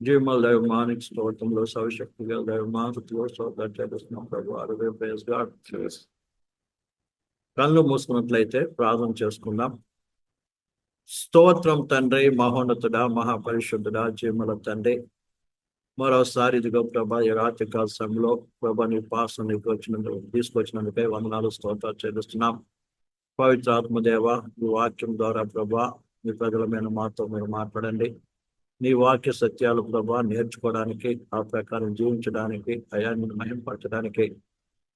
జీవముల దైవమానికి స్తోత్రములు, సర్వశక్తి గల దైవమానికి స్తోత్రాలు చెల్లిస్తున్నాం ప్రభు. అరవై ప్రైజ్ గాడ్. కళ్ళు మూసుకున్నట్లయితే ప్రార్థన చేసుకుందాం. స్తోత్రం తండ్రి, మహోన్నతుడా, మహాపరిశుద్ధుడా, జీవముల తండ్రి, మరోసారి ఇదిగో ప్రభా ఈ రాత్రి కాల సమయంలో ప్రభా నీ పాసం నీకు తీసుకొచ్చినందుకే వందనాలు, స్తోత్రాలు చెల్లిస్తున్నాం. పవిత్ర ఆత్మదేవ, ఈ వాక్యం ద్వారా ప్రభా మీ ప్రజల మీద మాతో మీరు మాట్లాడండి. నీ వాక్య సత్యాలు ప్రభా నేర్చుకోవడానికి, ఆ ప్రకారం జీవించడానికి, అయాన్ని మహింపరచడానికి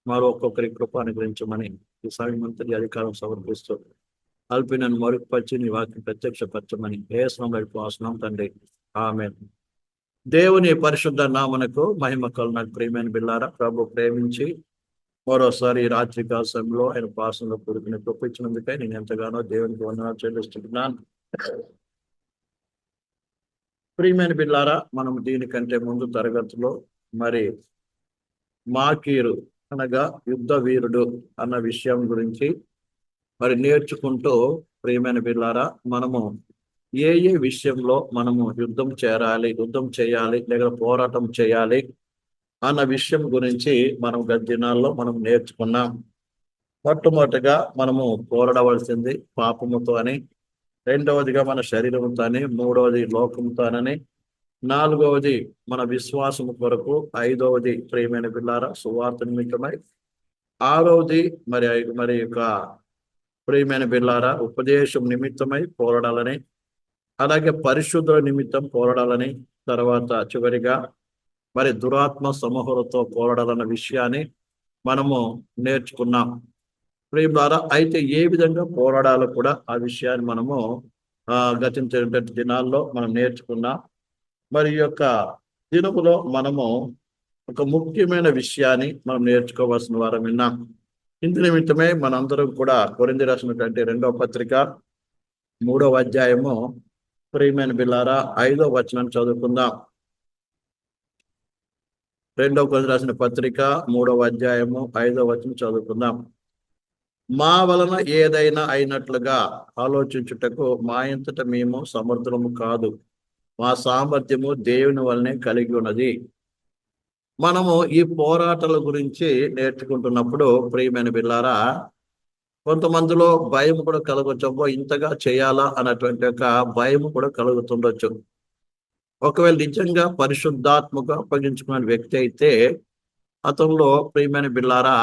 మరో ఒక్కొక్కరి కృప అనుగ్రహించమని ఈ సమయమంతటి అధికారం సమర్పిస్తూ అల్పినను మరుగుపరిచి నీ వాక్యం ప్రత్యక్షపరచమని ఏసునామములో వేడుకుంటున్నాం తండ్రి, ఆమేన్. దేవుని పరిశుద్ధ నామమునకు మహిమ కలుగును. ప్రియమైన బిడ్డలారా, ప్రభు ప్రేమించి మరోసారి ఈ రాత్రి కాల సమయంలో ఆయన పాసంలో కూడుకుని కృపించినందుకై నేను ఎంతగానో దేవునికి వందనాలు చెల్లిస్తున్నాను. ప్రియమైన బిడ్డలారా, మనం దీనికంటే ముందు తరగతిలో మరి మాకీరు అనగా యుద్ధ వీరుడు అన్న విషయం గురించి మరి నేర్చుకుంటూ, ప్రియమైన బిడ్డలారా, మనము ఏ విషయంలో మనము యుద్ధం చేయాలి లేదా పోరాటం చేయాలి అన్న విషయం గురించి మనం గత దినాల్లో మనం నేర్చుకున్నాం. మొట్టమొదటిగా మనము పోరాడవలసింది పాపముతో అని, రెండవదిగా మన శరీరంతో అని, మూడవది లోకంతోనని, నాలుగవది మన విశ్వాసము కొరకు, ఐదవది ప్రియమైన బిడ్డలారా సువార్త నిమిత్తమై, ఆరవది మరి యొక్క ప్రియమైన బిడ్డలారా ఉపదేశం నిమిత్తమై పోరాడాలని, అలాగే పరిశుద్ధుల నిమిత్తం పోరాడాలని, తర్వాత చివరిగా మరి దురాత్మ సమూహాలతో పోరాడాలన్న విషయాన్ని మనము నేర్చుకున్నాం. ప్రియులారా, అయితే ఏ విధంగా పోరాడాలో కూడా ఆ విషయాన్ని మనము గతించిన దినాల్లో మనం నేర్చుకున్నాం. మరి యొక్క దినములో మనము ఒక ముఖ్యమైన విషయాన్ని మనం నేర్చుకోవాల్సిన వారం విన్నాం. ఇందు నిమిత్తమే మనందరం కూడా కొరింథీ రాసినటువంటి 2వ పత్రిక 3వ అధ్యాయము ప్రియమైన బిడ్డలారా 5వ వచనం చదువుకుందాం. 2వ కొరింథీ రాసిన పత్రిక 3వ అధ్యాయము 5వ వచనం చదువుకుందాం. మా వలన ఏదైనా అయినట్లుగా ఆలోచించుటకు మా ఇంతట మేము సమర్థులము కాదు, మా సామర్థ్యము దేవుని వలనే కలిగి ఉన్నది. మనము ఈ పోరాటాల గురించి నేర్చుకుంటున్నప్పుడు ప్రియమైన బిడ్డలారా, కొంతమందిలో భయం కూడా కలగొచ్చబ్బో ఇంతగా చేయాలా అన్నటువంటి ఒక భయం కూడా కలుగుతుండొచ్చు. ఒకవేళ నిజంగా పరిశుద్ధాత్మకు అప్పగించుకున్న వ్యక్తి అయితే అతనిలో ప్రియమైన బిడ్డలారా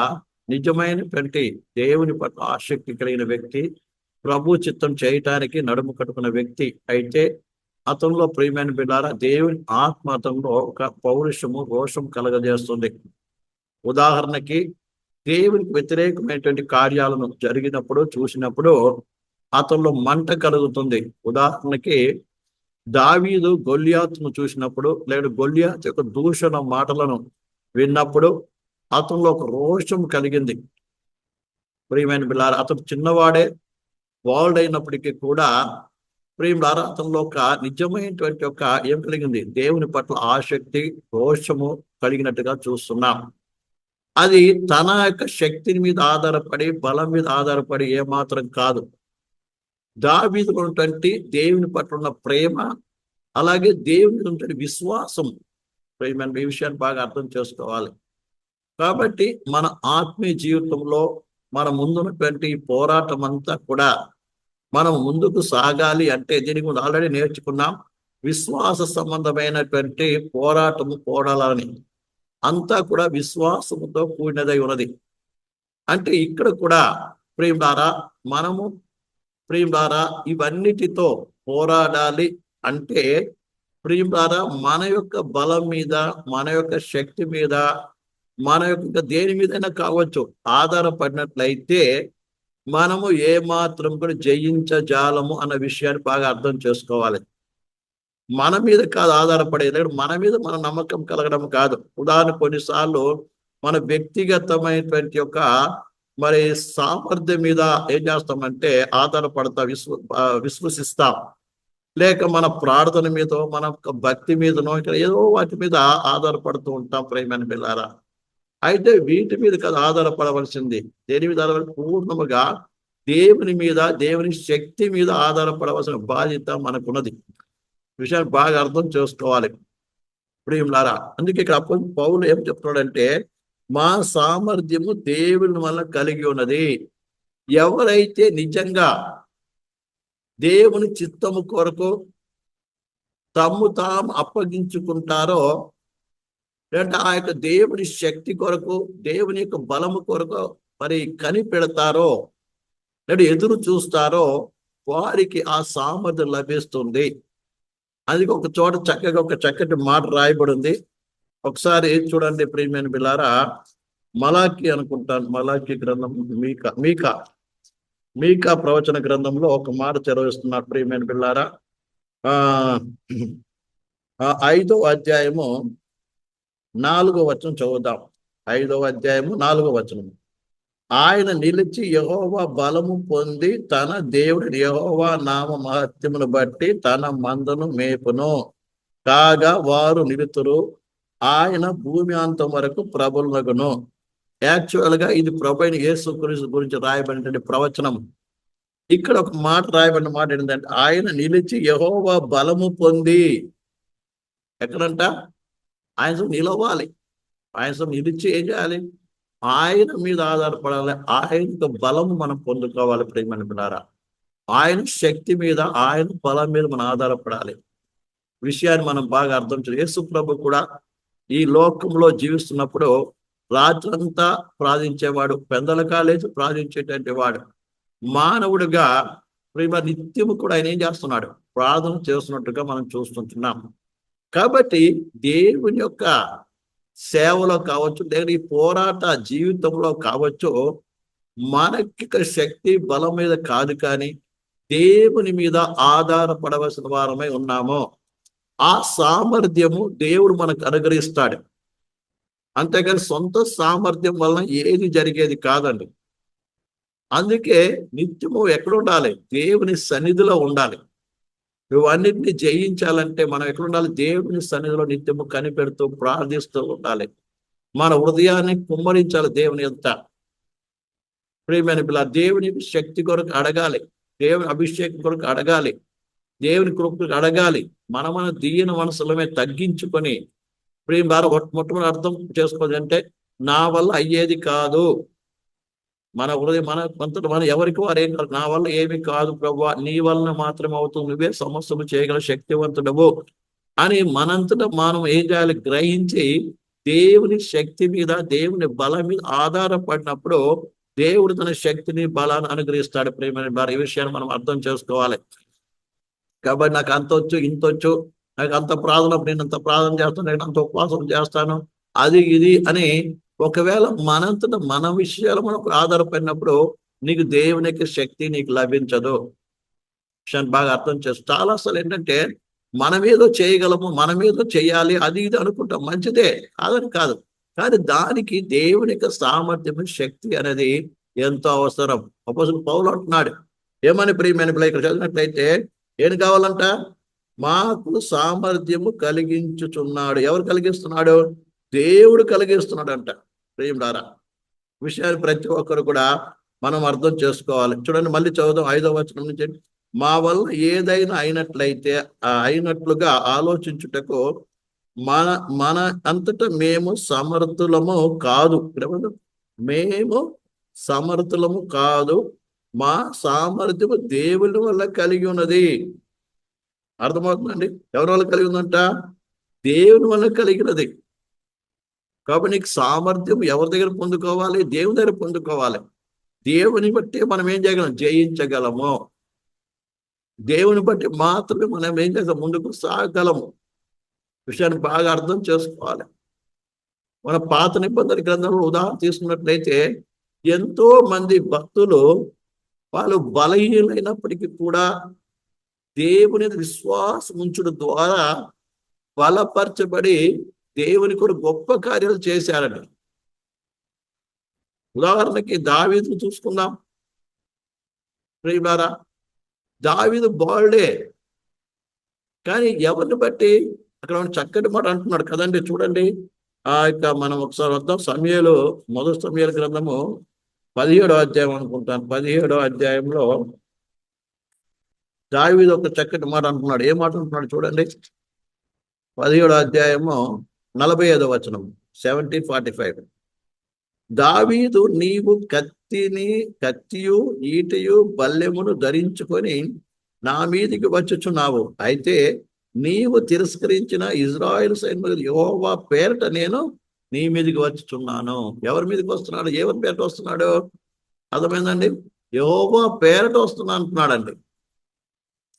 నిజమైనటువంటి దేవుని పట్ల ఆసక్తి కలిగిన వ్యక్తి, ప్రభు చిత్తం చేయటానికి నడుము కట్టుకున్న వ్యక్తి అయితే అతనిలో ప్రియమైన బిడ్డలారా దేవుని ఆత్మ అతనిలో ఒక పౌరుషము, రోషం కలగజేస్తుంది. ఉదాహరణకి దేవునికి వ్యతిరేకమైనటువంటి కార్యాలను జరిగినప్పుడు చూసినప్పుడు అతనిలో మంట కలుగుతుంది. ఉదాహరణకి దావీదు గొల్యాతును చూసినప్పుడు, లేదా గొల్యాతు యొక్క దూషణ మాటలను విన్నప్పుడు అతనిలో ఒక రోషం కలిగింది. ప్రియమైన బిడ్డలారా, అతను చిన్నవాడే వాడుడైనప్పటికీ కూడా ప్రియులారా అతనిలో ఒక నిజమైనటువంటి ఒక ఏం కలిగింది, దేవుని పట్ల ఆసక్తి, రోషము కలిగినట్టుగా చూస్తున్నాం. అది తన యొక్క శక్తి మీద ఆధారపడి, బలం మీద ఆధారపడి ఏమాత్రం కాదు. దావీదు ఉన్నటువంటి దేవుని పట్ల ఉన్న ప్రేమ, అలాగే దేవుని మీద ఉన్నటువంటి విశ్వాసం. ప్రియమైన ఈ విషయాన్ని బాగా అర్థం చేసుకోవాలి. కాబట్టి మన ఆత్మీయ జీవితంలో మన ముందున్నటువంటి పోరాటం అంతా కూడా మనం ముందుకు సాగాలి అంటే దీనికి ముందు ఆల్రెడీ నేర్చుకున్నాం. విశ్వాస సంబంధమైనటువంటి పోరాటము పోరాడాలని అంతా కూడా విశ్వాసముతో కూడినదై ఉన్నది. అంటే ఇక్కడ కూడా ప్రియులారా మనము ఇవన్నిటితో పోరాడాలి అంటే ప్రియులారా మన యొక్క బలం మీద, మన యొక్క శక్తి మీద, మన యొక్క దేని మీదైనా కావచ్చు ఆధారపడినట్లయితే మనము ఏమాత్రం కూడా జయించజాలము అన్న విషయాన్ని బాగా అర్థం చేసుకోవాలి. మన మీద కాదు ఆధారపడేది, మన మీద మన నమ్మకం కలగడం కాదు. ఉదాహరణ కొన్నిసార్లు మన వ్యక్తిగతమైనటువంటి యొక్క మరి సామర్థ్యం మీద ఏం చేస్తామంటే ఆధారపడతా, విశ్వసిస్తాం. లేక మన ప్రార్థన మీద, మన భక్తి మీదనో ఇక్కడ ఏదో వాటి మీద ఆధారపడుతూ ఉంటాం. ప్రియమైన బిడ్డలారా, అయితే వీటి మీద కదా ఆధారపడవలసింది. దేని మీద పూర్ణముగా దేవుని మీద, దేవుని శక్తి మీద ఆధారపడవలసిన బాధ్యత మనకున్నది. విషయాన్ని బాగా అర్థం చేసుకోవాలి. ప్రియులారా. అందుకే ఇక్కడ పౌలు ఏం చెప్తున్నాడంటే, మా సామర్థ్యము దేవుని వల్ల కలిగి ఉన్నది. ఎవరైతే నిజంగా దేవుని చిత్తము కొరకు తమ్ము తాము అప్పగించుకుంటారో, లేదంటే ఆ యొక్క దేవుని శక్తి కొరకు, దేవుని యొక్క బలము కొరకు మరి కనిపెడతారో, లేదా ఎదురు చూస్తారో, వారికి ఆ సామర్థ్యం లభిస్తుంది. అది ఒక చోట చక్కగా ఒక చక్కటి మాట రాయబడి ఉంది. ఒకసారి చూడండి ప్రియమైన బిల్లారా, మలాకి అనుకుంటాను, మలాకి గ్రంథం, మీకా ప్రవచన గ్రంథంలో ఒక మాట చదివిస్తున్నారు ప్రియమైన బిల్లారా. 5వ అధ్యాయము 4వ వచనం చదువుదాం. 5వ అధ్యాయము 4వ వచనం. ఆయన నిలిచి యెహోవా బలము పొంది తన దేవుడి యెహోవా నామ మహత్యమును బట్టి తన మందను మేపును, కాగా వారు నిలుతురు, ఆయన భూమి అంతం వరకు ప్రభులగును. యాక్చువల్ గా ఇది ప్రభు అయిన యేసు క్రీస్తు గురించి రాయబడిన ప్రవచనం. ఇక్కడ ఒక మాట రాయబడిన మాట ఏంటంటే, ఆయన నిలిచి యెహోవా బలము పొంది. ఎక్కడంట? ఆయన నిలవాలి. ఆయన నిలిచి ఏం చేయాలి? ఆయన మీద ఆధారపడాలి. ఆయన బలము మనం పొందుకోవాలి ప్రియమైన బిడ్డలారా. ఆయన శక్తి మీద, ఆయన బలం మీద మనం ఆధారపడాలి. విషయాన్ని మనం బాగా అర్థం చేయాలి. యేసు ప్రభు కూడా ఈ లోకంలో జీవిస్తున్నప్పుడు రాత్రంతా ప్రార్థించేవాడు, పెందల కాలేజీ ప్రార్థించేటువంటి వాడు. మానవుడిగా ప్రేమ నిత్యము కూడా ఆయన ఏం చేస్తున్నాడు? ప్రార్థన చేస్తున్నట్టుగా మనం చూస్తుంటున్నాం. కాబట్టి దేవుని యొక్క సేవలో కావచ్చు, లేదా ఈ పోరాట జీవితంలో కావచ్చు, మనకి శక్తి బలం మీద కాదు, కానీ దేవుని మీద ఆధారపడవలసిన వారమై ఉన్నాము. ఆ సామర్థ్యము దేవుడు మనకు అనుగ్రహిస్తాడు. అంతేగాని సొంత సామర్థ్యం వలన ఏది జరిగేది కాదండి. అందుకే నిత్యము ఎక్కడ ఉండాలి? దేవుని సన్నిధిలో ఉండాలి. ఇవన్నిటిని జయించాలంటే మనం ఎక్కడ ఉండాలి? దేవుని సన్నిధిలో నిత్యము కనిపెడుతూ ప్రార్థిస్తూ ఉండాలి. మన హృదయాన్ని కుమ్మరించాలి దేవుని ఎంత. ప్రియమైన పిల్ల, దేవుని శక్తి కొరకు అడగాలి, దేవుని అభిషేకం కొరకు అడగాలి, దేవుని కృపకు అడగాలి. మన దీన మనసులమే తగ్గించుకొని, ప్రియం ద్వారా మొట్టమొదటి అర్థం చేసుకోవాలంటే, నా వల్ల అయ్యేది కాదు. మన హృదయం మన ఎవరికి వారు ఏం కాదు. నా వల్ల ఏమి కాదు ప్రభువా, నీ వలన మాత్రమే అవుతుంది, నువ్వే సమస్యలు చేయగల శక్తివంతుడవు అని మనంతటా మనం ఏం చేయాలి? గ్రహించి దేవుని శక్తి మీద, దేవుని బలం మీద ఆధారపడినప్పుడు దేవుడు తన శక్తిని, బలాన్ని అనుగ్రహిస్తాడు. ప్రియమైన వారు, ఈ విషయాన్ని మనం అర్థం చేసుకోవాలి. కాబట్టి నాకు అంత వచ్చు, ఇంత వచ్చు, నాకు అంత ప్రార్థన, నేను అంత ప్రార్థన చేస్తాను, నేను అంత ఉపవాసం చేస్తాను, అది ఇది అని ఒకవేళ మనంతట మన విషయాలు మనకు ఆధారపడినప్పుడు నీకు దేవుని యొక్క శక్తి నీకు లభించదు. విషయాన్ని బాగా అర్థం చేస్తాం. చాలా అసలు ఏంటంటే, మనమేదో చేయగలము, మనమేదో చేయాలి, అది ఇది అనుకుంటాం. మంచిదే, కాదని కాదు, కానీ దానికి దేవుని యొక్క సామర్థ్యము, శక్తి అనేది ఎంతో అవసరం. అపోస్తలుడు పౌలు అంటున్నాడు ఏమని? ప్రియమైన పిల్ల, ఇక్కడ చదివినట్లయితే ఏం కావాలంట? మాకు సామర్థ్యము కలిగించుచున్నాడు. ఎవరు కలిగిస్తున్నాడు? దేవుడు కలిగిస్తున్నాడు అంట. ప్రియులారా, విషయాన్ని ప్రతి ఒక్కరు కూడా మనం అర్థం చేసుకోవాలి. చూడండి, మళ్ళీ చదువుదాం 5వ వచనం నుంచి. మా వల్ల ఏదైనా అయినట్లుగా ఆలోచించుటకు మన అంతటా మేము సమర్థులము కాదు. మేము సమర్థులము కాదు, మా సామర్థ్యము దేవుని వల్ల కలిగి ఉన్నది. అర్థమవుతుందండి? ఎవరి వల్ల కలిగి ఉందంట? దేవుని వల్ల కలిగినది. కాబట్టి నీకు సామర్థ్యం ఎవరి దగ్గర పొందుకోవాలి? దేవుని దగ్గర పొందుకోవాలి. దేవుని బట్టి మనం ఏం చేయగలం? జయించగలము. దేవుని బట్టి మాత్రమే మనం ఏం చేస్తాం? ముందుకు సాగగలము. విషయాన్ని బాగా అర్థం చేసుకోవాలి. మన పాత నిబంధన గ్రంథంలో ఉదాహరణ తీసుకున్నట్లయితే, ఎంతో మంది భక్తులు వాళ్ళు బలహీనైనప్పటికీ కూడా దేవుని విశ్వాసం ఉంచడం ద్వారా బలపరచబడి దేవుని కూడా గొప్ప కార్యాలు చేశారండి. ఉదాహరణకి దావీదును చూసుకుందాం. ప్రియులారా, దావీదు బాలుడే, కానీ ఎవరిని బట్టి? అక్కడ చక్కటి మాట అంటున్నాడు కదండి. చూడండి, ఇక మనం ఒకసారి వద్దాం. మొదటి సమూయేలు గ్రంథము 17వ అధ్యాయం అనుకుంటాను. 17వ అధ్యాయంలో దావీదు ఒక చక్కటి మాట అంటున్నాడు. ఏ మాట అంటున్నాడు చూడండి. 17వ అధ్యాయము 45వ వచనం, 17:45. దావీదు, నీవు కత్తియు ఈటెయు బల్లెమును ధరించుకొని నా మీదికి వచ్చుచున్నావు. అయితే నీవు తిరస్కరించిన ఇజ్రాయేలు సైన్యులు యెహోవా పేరట నేను నీ మీదికి వచ్చుచున్నాను. ఎవరి మీదకి వస్తున్నాడు? ఎవరి పేరట వస్తున్నాడు? అర్థమైందండి? యెహోవా పేరట వస్తున్నా అంటున్నాడండి.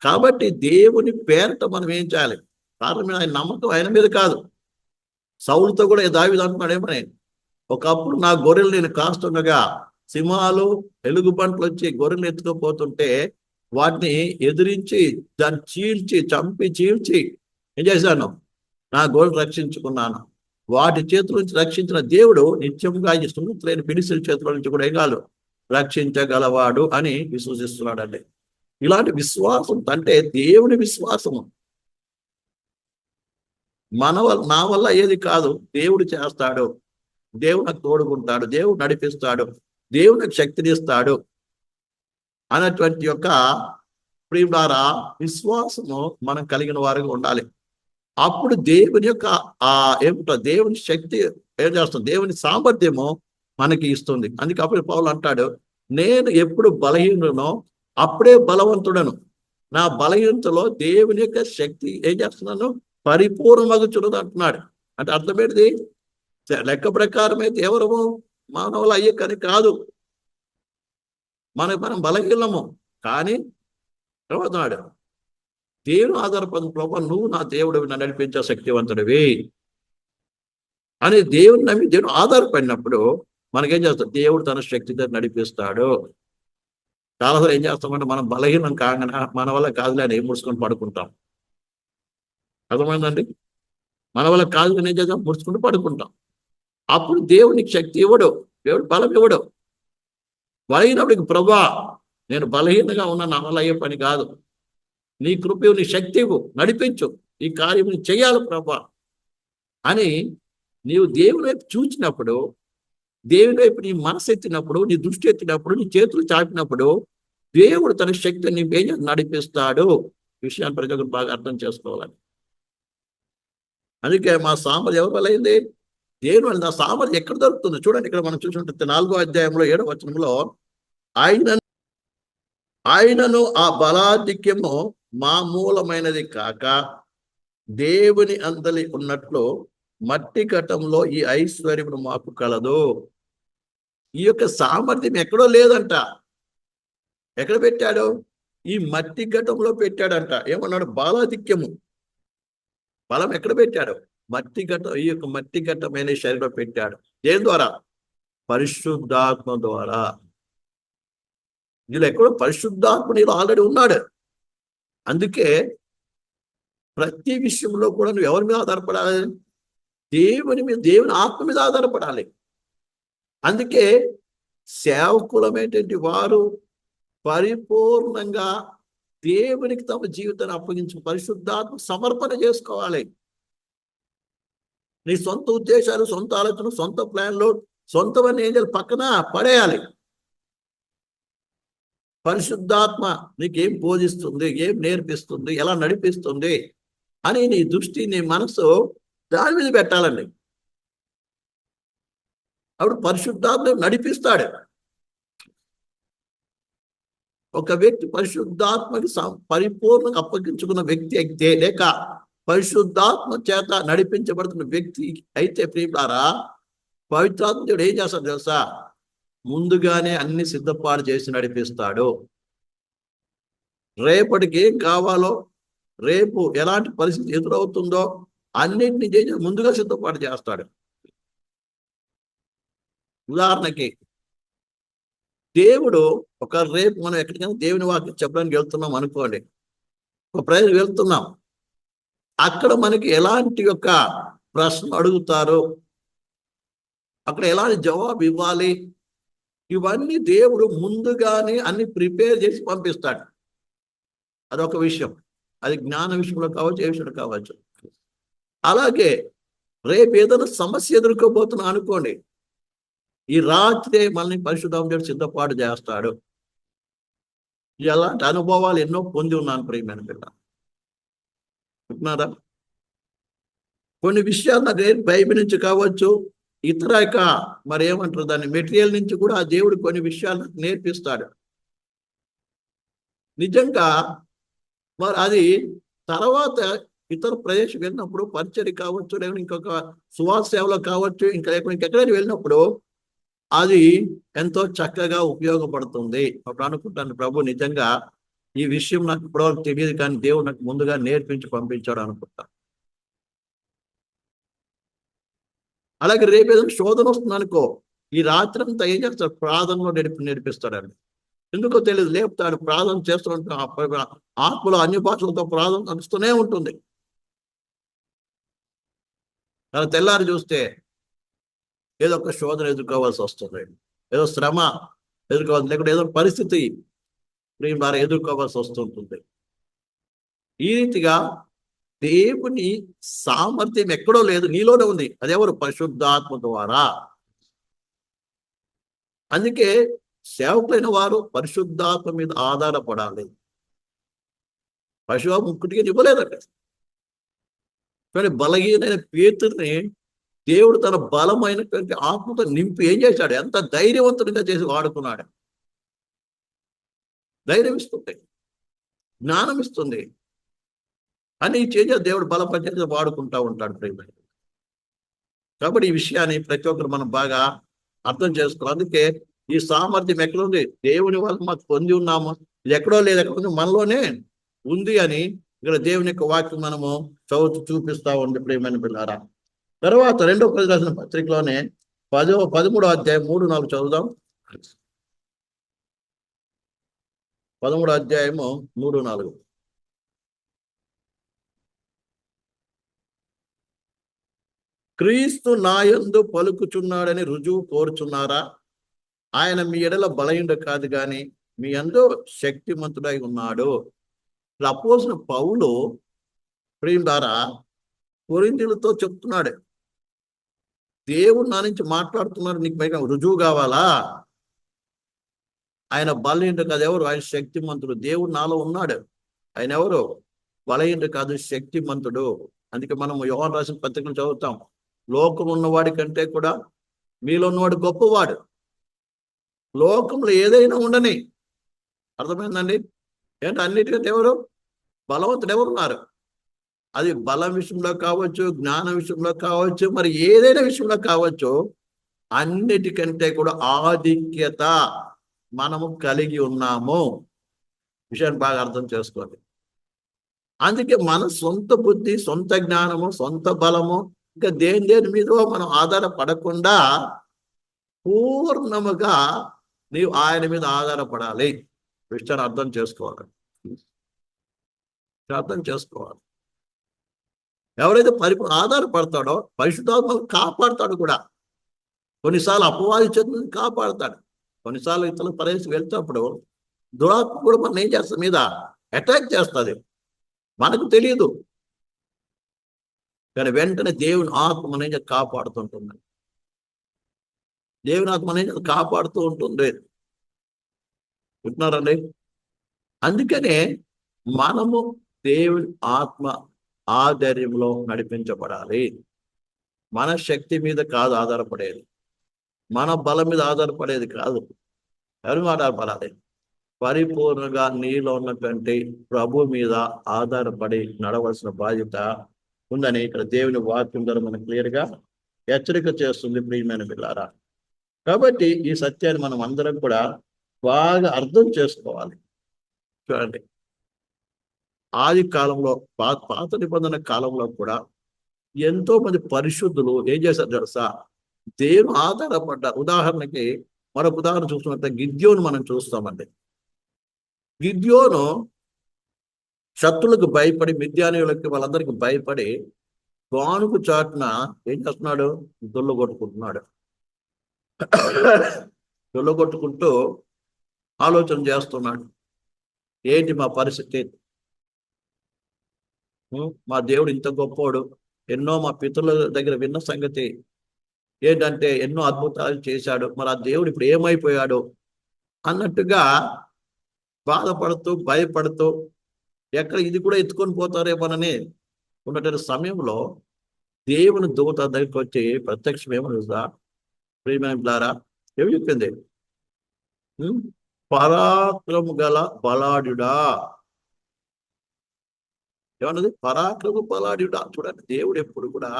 కాబట్టి దేవుని పేరట మనం ఏం చేయాలి? కారణం ఆయన నమ్మకం ఆయన మీద కాదు. సౌలుతో కూడా దావీదు అంటున్నాడు ఏమని, ఒకప్పుడు నా గొర్రెలు నేను కాస్తుండగా సింహాలు ఎలుగుబంట్లు వచ్చి గొర్రెలు ఎత్తుకుపోతుంటే వాటిని ఎదిరించి దాన్ని చంపి ఏం చేశాను? నా గొర్రెలు రక్షించుకున్నాను. వాటి చేతుల నుంచి రక్షించిన దేవుడు నిత్యంగా ఈ సున్నతి లేని ఫిలిష్తీయుల చేతుల నుంచి కూడా ఏం కాదు, రక్షించగలవాడు అని విశ్వసిస్తున్నాడండి. ఇలాంటి విశ్వాసం అంటే దేవుని విశ్వాసము. నా వల్ల ఏది కాదు, దేవుడు చేస్తాడు, దేవుడు నాకు తోడుకుంటాడు, దేవుడు నడిపిస్తాడు, దేవుడు నాకు శక్తినిస్తాడు అన్నటువంటి యొక్క ప్రియులారా విశ్వాసము మనం కలిగిన వారిగా ఉండాలి. అప్పుడు దేవుని యొక్క ఏమిటో దేవుని శక్తి ఏం చేస్తుంది, దేవుని సామర్థ్యము మనకి ఇస్తుంది. అందుకే అప్పుడు పౌలు అంటాడు, నేను ఎప్పుడు బలహీనునో అప్పుడే బలవంతుడను, నా బలహీనతలో దేవుని యొక్క శక్తి ఏం చేస్తున్నాను, పరిపూర్ణమగుచున్నది అంటున్నాడు. అంటే అర్థమేంటిది? లెక్క ప్రకారం అయితే ఎవరము మానవులు అయ్యే కానీ కాదు, మనం బలహీనము. కానీ ఏమవుతున్నాడు? దేవుని ఆధారపడిన ప్రభావం, నువ్వు నా దేవుడు, నన్ను నడిపించే శక్తివంతుడివి అని దేవుని నమ్మి దేవుడు ఆధారపడినప్పుడు మనకేం చేస్తాడు? దేవుడు తన శక్తితో నడిపిస్తాడు. చాలాసార్లు ఏం చేస్తామంటే మనం బలహీనం కాగానే మన వల్ల కాదులే అని ముడుచుకొని పడుకుంటాం. అర్థమైందండి? మన వల్ల కాదులని ఏం చేద్దాం, ముడుచుకుంటూ పడుకుంటాం. అప్పుడు దేవునికి శక్తి ఇవ్వడు, దేవుడు బలం ఇవ్వడు. బలహీనప్పటికి ప్రభా నేను బలహీనంగా ఉన్నా, నా వల్ల అయ్యే పని కాదు, నీ కృప, నీ శక్తి నడిపించు, ఈ కార్యం చేయాలి ప్రభా అని నీవు దేవుని వైపు చూచినప్పుడు, దేవుని వైపు నీ మనసు ఎత్తినప్పుడు, నీ దృష్టి ఎత్తినప్పుడు, నీ చేతులు చాపినప్పుడు దేవుడు తన శక్తిని నీ మీద నడిపిస్తాడు. విషయాన్ని ప్రతి ఒక్కరు బాగా అర్థం చేసుకోవాలని. అందుకే మా సామర్థ్యం ఎవరి వల్ల అయింది? దేవుని వల్ల. నా సామర్థ్యం ఎక్కడ దొరుకుతుంది? చూడండి, ఇక్కడ మనం చూసుకుంటే 4వ అధ్యాయంలో 7వ వచనంలో, ఆయనను ఆ బలాధిక్యము మా మూలమైనది కాక దేవుని అందలి ఉన్నట్లు మట్టి ఘటంలో ఈ ఐశ్వర్యము మాకు కలదు. ఈ యొక్క సామర్థ్యం ఎక్కడో లేదంట. ఎక్కడ పెట్టాడు? ఈ మట్టి ఘటంలో పెట్టాడంట. ఏమన్నాడు? బలాధిక్యము. బలం ఎక్కడ పెట్టాడు? మట్టి ఘటం, ఈ యొక్క మట్టి ఘటమైన శరీరంలో పెట్టాడు. దేని ద్వారా? పరిశుద్ధాత్మ ద్వారా. నీలో ఎక్కడో పరిశుద్ధాత్మ నీలో ఆల్రెడీ ఉన్నాడు. అందుకే ప్రతి విషయంలో కూడా నువ్వు ఎవరి మీద ఆధారపడాలి? దేవుని మీద, దేవుని ఆత్మ మీద ఆధారపడాలి. అందుకే సేవకులమైనటువంటి వారు పరిపూర్ణంగా దేవునికి తమ జీవితాన్ని అప్పగించి పరిశుద్ధాత్మ సమర్పణ చేసుకోవాలి. నీ సొంత ఉద్దేశాలు, సొంత ఆలోచనలు, సొంత ప్లాన్లు, సొంతమని ఏం చేయాలి? పక్కన పడేయాలి. పరిశుద్ధాత్మ నీకేం బోధిస్తుంది, ఏం నేర్పిస్తుంది, ఎలా నడిపిస్తుంది అని నీ దృష్టి, నీ మనసు దాని మీద పెట్టాలండి. అప్పుడు పరిశుద్ధాత్మ నడిపిస్తాడు. ఒక వ్యక్తి పరిశుద్ధాత్మకి పరిపూర్ణంగా అప్పగించుకున్న వ్యక్తి అయితే, లేక పరిశుద్ధాత్మ చేత నడిపించబడుతున్న వ్యక్తి అయితే, ప్రియులారా, పవిత్రాత్మ దేవుడు ఏం చేస్తాడు తెలుసా? ముందుగానే అన్ని సిద్ధపాటు చేసి నడిపిస్తాడు. రేపటికి ఏం కావాలో, రేపు ఎలాంటి పరిస్థితి ఎదురవుతుందో అన్నింటినీ చేసి ముందుగా సిద్ధపాటు చేస్తాడు. ఉదాహరణకి దేవుడు రేపు మనం ఎక్కడికైనా దేవుని వాక్యం చెప్పడానికి వెళ్తున్నాం అనుకోండి, ఒక ప్రజలు వెళ్తున్నాం, అక్కడ మనకి ఎలాంటి యొక్క ప్రశ్న అడుగుతారు, అక్కడ ఎలాంటి జవాబు ఇవ్వాలి, ఇవన్నీ దేవుడు ముందుగానే అన్ని ప్రిపేర్ చేసి పంపిస్తాడు. అదొక విషయం. అది జ్ఞాన విషయంలో కావచ్చు, ఏ విషయంలో కావచ్చు. అలాగే రేపు ఏదైనా సమస్య ఎదుర్కోబోతున్నా అనుకోండి, ఈ రాత్రి మనల్ని పరిశుద్ధాత్మ సిద్ధపాటు చేస్తాడు. ఇలాంటి అనుభవాలు ఎన్నో పొంది ఉన్నాను ప్రియమైన పిల్ల. చెప్తున్నారా? కొన్ని విషయాలు నాకు బైబిల్ నుంచి కావచ్చు, ఇతర మరి ఏమంటారు దాన్ని, మెటీరియల్ నుంచి కూడా ఆ దేవుడు కొన్ని విషయాలు నాకు నేర్పిస్తాడు. నిజంగా మరి అది తర్వాత ఇతర ప్రదేశం వెళ్ళినప్పుడు పరిచర్య కావచ్చు, లేకపోతే ఇంకొక సువాస సేవలో కావచ్చు, ఇంకా లేకపోతే ఇంకెక్కడైనా వెళ్ళినప్పుడు అది ఎంతో చక్కగా ఉపయోగపడుతుంది. అప్పుడు అనుకుంటాను, ప్రభు నిజంగా ఈ విషయం నాకు ఇప్పటివరకు తెలియదు, కానీ దేవుడు నాకు ముందుగా నేర్పించి పంపించాడు అనుకుంటా. అలాగే రేపు ఏదైనా శోధన వస్తుంది అనుకో, ఈ రాత్రి అంతా ఏం చేస్తాడు, ప్రార్థనలో నేర్పిస్తాడండి. ఎందుకో తెలియదు, లేపుతాడు, ప్రార్థన చేస్తూ ఉంటాడు. ఆత్మలో అన్ని భాషలతో ప్రార్థన నడుస్తూనే ఉంటుంది. అలా తెల్లారి చూస్తే ఏదో ఒక శోధన ఎదుర్కోవాల్సి వస్తుంది, ఏదో శ్రమ ఎదుర్కోవాల్సి, లేకుంటే ఏదో పరిస్థితి ద్వారా ఎదుర్కోవాల్సి వస్తుంటుంది. ఈ రీతిగా దేవుని సామర్థ్యం ఎక్కడో లేదు, నీలోనే ఉంది. అదెవరు? పరిశుద్ధాత్మ ద్వారా. అందుకే సేవకులైన వారు పరిశుద్ధాత్మ మీద ఆధారపడాలి. పశువు ముక్కుటిగా ఇవ్వలేదట. కానీ బలహీనైన పేతుర్ని దేవుడు తన బలమైనటువంటి ఆత్మతో నింపి ఏం చేశాడు? ఎంత ధైర్యవంతునిగా చేసి వాడుకున్నాడు. ధైర్యం ఇస్తుంది, జ్ఞానం ఇస్తుంది, అని చేంజ్ దేవుడు బలపరిచేది వాడుకుంటా ఉంటాడు ప్రేమ. కాబట్టి ఈ విషయాన్ని ప్రతి ఒక్కరు మనం బాగా అర్థం చేసుకోవాలి. అందుకే ఈ సామర్థ్యం ఎక్కడుంది? దేవుని వల్ల మాకు పొంది ఉన్నాము, ఇది ఎక్కడో లేదు, ఎక్కడ ఉంది, మనలోనే ఉంది అని ఇక్కడ దేవుని యొక్క వాక్యం మనము చూపిస్తా ఉంది ప్రేమైన పిల్లారా. తర్వాత 2వ కొరింథీయులకు రాసిన పత్రికలోనే 13వ అధ్యాయం 3-4 చదువుదాం. 13వ అధ్యాయము 3-4. క్రీస్తు నాయందు పలుకుచున్నాడని రుజువు కోరుచున్నారా? ఆయన మీ ఎడల బలహీనుడు కాదు, కానీ మీ యందు శక్తిమంతుడై ఉన్నాడు. అపోస్తలుడైన పౌలు ప్రియుల ద్వారా కొరింథీయులతో చెప్తున్నాడు, దేవుడు నా నుంచి మాట్లాడుతున్నాడు, నీకు పైగా రుజువు కావాలా? ఆయన బలహీనుడు కాదు. ఎవరు? ఆయన శక్తిమంతుడు. దేవుడు నాలో ఉన్నాడు. ఆయన ఎవరు? బలహీనుడు కాదు, శక్తిమంతుడు. అందుకే మనం యోహాను రాసిన పత్రికను చదువుతాం, లోకం ఉన్నవాడి కంటే కూడా మీలో ఉన్నవాడు గొప్పవాడు. లోకంలో ఏదైనా ఉండని, అర్థమైందండి? ఏంటి? అన్నిటికంటే ఎవరు బలవంతుడు? ఎవరున్నారు? అది బలం విషయంలో కావచ్చు, జ్ఞానం విషయంలో కావచ్చు, మరి ఏదైనా విషయంలో కావచ్చు, అన్నిటికంటే కూడా ఆధిక్యత మనము కలిగి ఉన్నాము. విషయాన్ని బాగా అర్థం చేసుకోవాలి. అందుకే మన సొంత బుద్ధి, సొంత జ్ఞానము, సొంత బలము, ఇంకా దేని మీద మనం ఆధారపడకుండా పూర్ణముగా నీవు ఆయన మీద ఆధారపడాలి. విషయాన్ని అర్థం చేసుకోవాలి. ఎవరైతే ఆధారపడతాడో పరిశుద్ధాత్మను కాపాడుతాడు కూడా. కొన్నిసార్లు అపవాది చేతులను కాపాడుతాడు. కొన్నిసార్లు ఇతరుల పరిస్థితి వెళ్తున్నప్పుడు దురాత్మ కూడా మనం ఏం చేస్తుంది, మీద అటాక్ చేస్తుంది, మనకు తెలియదు. కానీ వెంటనే దేవుని ఆత్మ అనేది కాపాడుతుంటుంది. దేవుని ఆత్మ అనేది కాపాడుతూ ఉంటుంది. వింటున్నారండి? అందుకనే మనము దేవుని ఆత్మ ఆధైర్యంలో నడిపించబడాలి. మన శక్తి మీద కాదు ఆధారపడేది, మన బలం మీద ఆధారపడేది కాదు. ఎవరి మీద ఆధారపడాలి? పరిపూర్ణంగా నీలో ఉన్నటువంటి ప్రభు మీద ఆధారపడి నడవలసిన బాధ్యత ఉందని ఇక్కడ దేవుని వాక్యం ద్వారా మనకు క్లియర్గా హెచ్చరిక చేస్తుంది ప్రియమైన పిల్లారా. కాబట్టి ఈ సత్యాన్ని మనం అందరం కూడా బాగా అర్థం చేసుకోవాలి. చూడండి, ఆది కాలంలో, పాత నిబంధన కాలంలో కూడా ఎంతో మంది పరిశుద్ధులు ఏం చేశారు తెలుసా? దేవుని ఆధారపడ్డారు. ఉదాహరణకి మరొక ఉదాహరణ చూస్తున్నట్టే గిద్యోను మనం చూస్తామండి. గిద్యోను శత్రులకు భయపడి, మిద్యానీయులకి వాళ్ళందరికీ భయపడి గానుగు చాటున ఏం చేస్తున్నాడు? దొల్లగొట్టుకుంటున్నాడు. దొల్లగొట్టుకుంటూ ఆలోచన చేస్తున్నాడు, ఏంటి మా పరిస్థితి? మా దేవుడు ఇంత గొప్పోడు, ఎన్నో మా పితరుల దగ్గర విన్న సంగతి ఏంటంటే ఎన్నో అద్భుతాలు చేశాడు, మరి ఆ దేవుడు ఇప్పుడు ఏమైపోయాడు అన్నట్టుగా బాధపడుతూ, భయపడుతూ, ఎక్కడ ఇది కూడా ఎత్తుకొని పోతారేమోనని ఉన్నటువంటి సమయంలో దేవుని దూత దగ్గరికి వచ్చి ప్రత్యక్షం ఏమో చూసా, ప్రియమైన బిడ్డలారా, ఏమి చెప్పింది? పరాక్రము గల బలాఢ్యుడా. ఏమన్నది? పరాక్రము బలాఢ్యుడా. చూడండి, దేవుడు ఎప్పుడు కూడా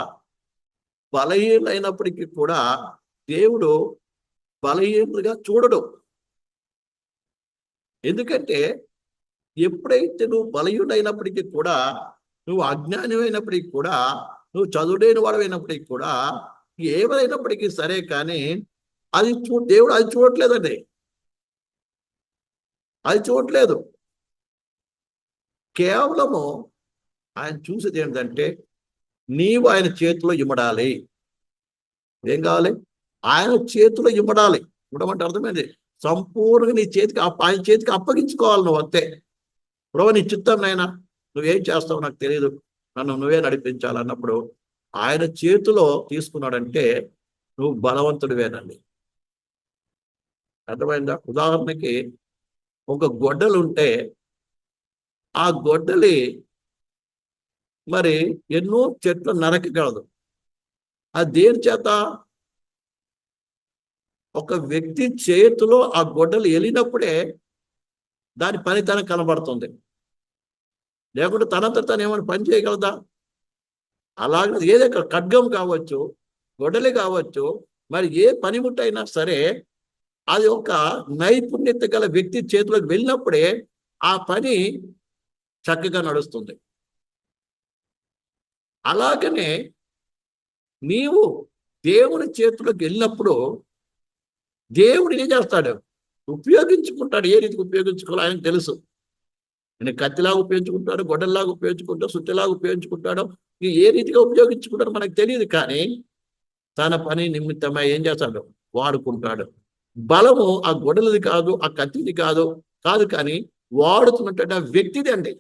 బలహీనైనప్పటికీ కూడా దేవుడు బలహీనులుగా చూడడు. ఎందుకంటే ఎప్పుడైతే నువ్వు బలహీనుడైనప్పటికీ కూడా, నువ్వు అజ్ఞానమైనప్పటికీ కూడా, నువ్వు చదువులేని వాడమైనప్పటికీ కూడా, ఏమైనప్పటికీ సరే, కానీ అది దేవుడు అది చూడట్లేదండి. అది చూడట్లేదు. కేవలము ఆయన చూసేది ఏంటంటే నీవు ఆయన చేతిలో ఇమ్మడాలి. ఏం కావాలి? ఆయన చేతిలో ఇమ్మడాలి. ఇమ్మడమంటే అర్థమైంది, సంపూర్ణంగా నీ చేతికి ఆయన చేతికి అప్పగించుకోవాలి. నువ్వు అంతే. ప్రభు నీ చిత్తం నాయనా, నువ్వేం చేస్తావు నాకు తెలియదు, నన్ను నువ్వే నడిపించాలన్నప్పుడు ఆయన చేతిలో తీసుకున్నాడంటే నువ్వు బలవంతుడివేనండి. అర్థమైందా? ఉదాహరణకి ఒక గొడ్డలు ఉంటే ఆ గొడ్డలి మరి ఎన్నో చెట్లు నరకగలదు. అది దేని చేత? ఒక వ్యక్తి చేతిలో ఆ గొడ్డలు వెళ్ళినప్పుడే దాని పనితనం కనబడుతుంది. లేకుంటే తనంత తను ఏమైనా పని చేయగలదా? అలాగే ఏదో ఖడ్గం కావచ్చు, గొడ్డలి కావచ్చు, మరి ఏ పనిముట్టైనా సరే అది ఒక నైపుణ్యత గల వ్యక్తి చేతిలోకి వెళ్ళినప్పుడే ఆ పని చక్కగా నడుస్తుంది. అలాగనే నీవు దేవుని చేతిలోకి వెళ్ళినప్పుడు దేవుడు ఏం చేస్తాడు? ఉపయోగించుకుంటాడు. ఏ రీతికి ఉపయోగించుకోవాలో ఆయనకు తెలుసు. నేను కత్తిలాగా ఉపయోగించుకుంటాడు, గొడ్డల్లాగా ఉపయోగించుకుంటాడు, సుత్తిలాగా ఉపయోగించుకుంటాడు. ఏ రీతిగా ఉపయోగించుకుంటాడో మనకు తెలియదు, కానీ తన పని నిమిత్తమై ఏం చేస్తాడు? వాడుకుంటాడు. బలము ఆ గొడ్డలది కాదు, ఆ కత్తిది కాదు, కానీ వాడుతున్నట్టు ఆ వ్యక్తిది అండి.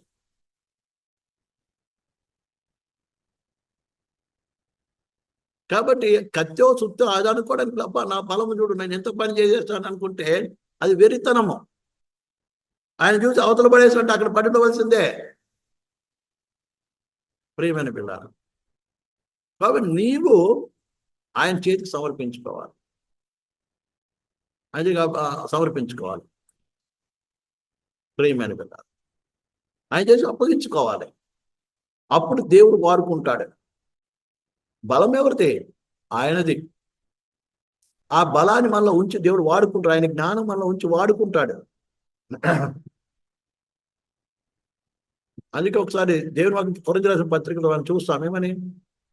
కాబట్టి కత్తో సుత్తో అది అనుకోవడానికి తప్ప నా బలము చూడు, నేను ఎంత పని చేసేస్తాను అనుకుంటే అది వెరితనము. ఆయన చూసి అవతల పడేసినట్టు అక్కడ పడిపోవలసిందే, ప్రియమైన పిల్లలు. కాబట్టి నీవు ఆయన చేతికి సమర్పించుకోవాలి. అది సమర్పించుకోవాలి, ప్రియమైన పిల్లలు. ఆయన చేసి అప్పగించుకోవాలి. అప్పుడు దేవుడు వాడుకుంటాడు. బలం ఎవరిది? ఆయనది. ఆ బలాన్ని మనలో ఉంచి దేవుడు వాడుకుంటాడు. ఆయన జ్ఞానం మనలో ఉంచి వాడుకుంటాడు. అందుకే ఒకసారి దేవుని వాక్యం కొరింథీ రాసిన పత్రికలో మనం చూస్తాం, ఏమని?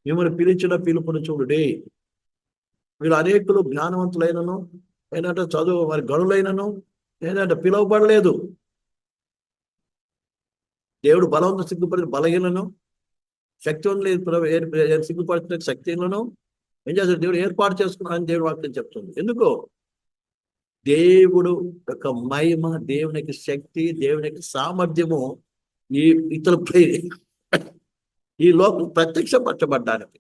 మిమ్మల్ని పిలిచిన పిలుపును చూడుడి, వీళ్ళు అనేకులు జ్ఞానవంతులైనను, ఏంటంటే చదువు మరి గనులైనను, ఏంటంటే పిలువబడలేదు. దేవుడు బలవంతులు సిగ్గుపడిన బలహీనను, శక్తివంతులు సిగ్గుపడుతున్న శక్తిలను ఏం చేస్తాడు? దేవుడు ఏర్పాటు చేసుకున్నాడని దేవుడు వాక్యం చెప్తుంది. ఎందుకో దేవుడు యొక్క మహిమ, దేవునికి శక్తి, దేవునికి సామర్థ్యము ఈ ఇతరులపై ఈ లోకం ప్రత్యక్షపరచబడ్డానికి.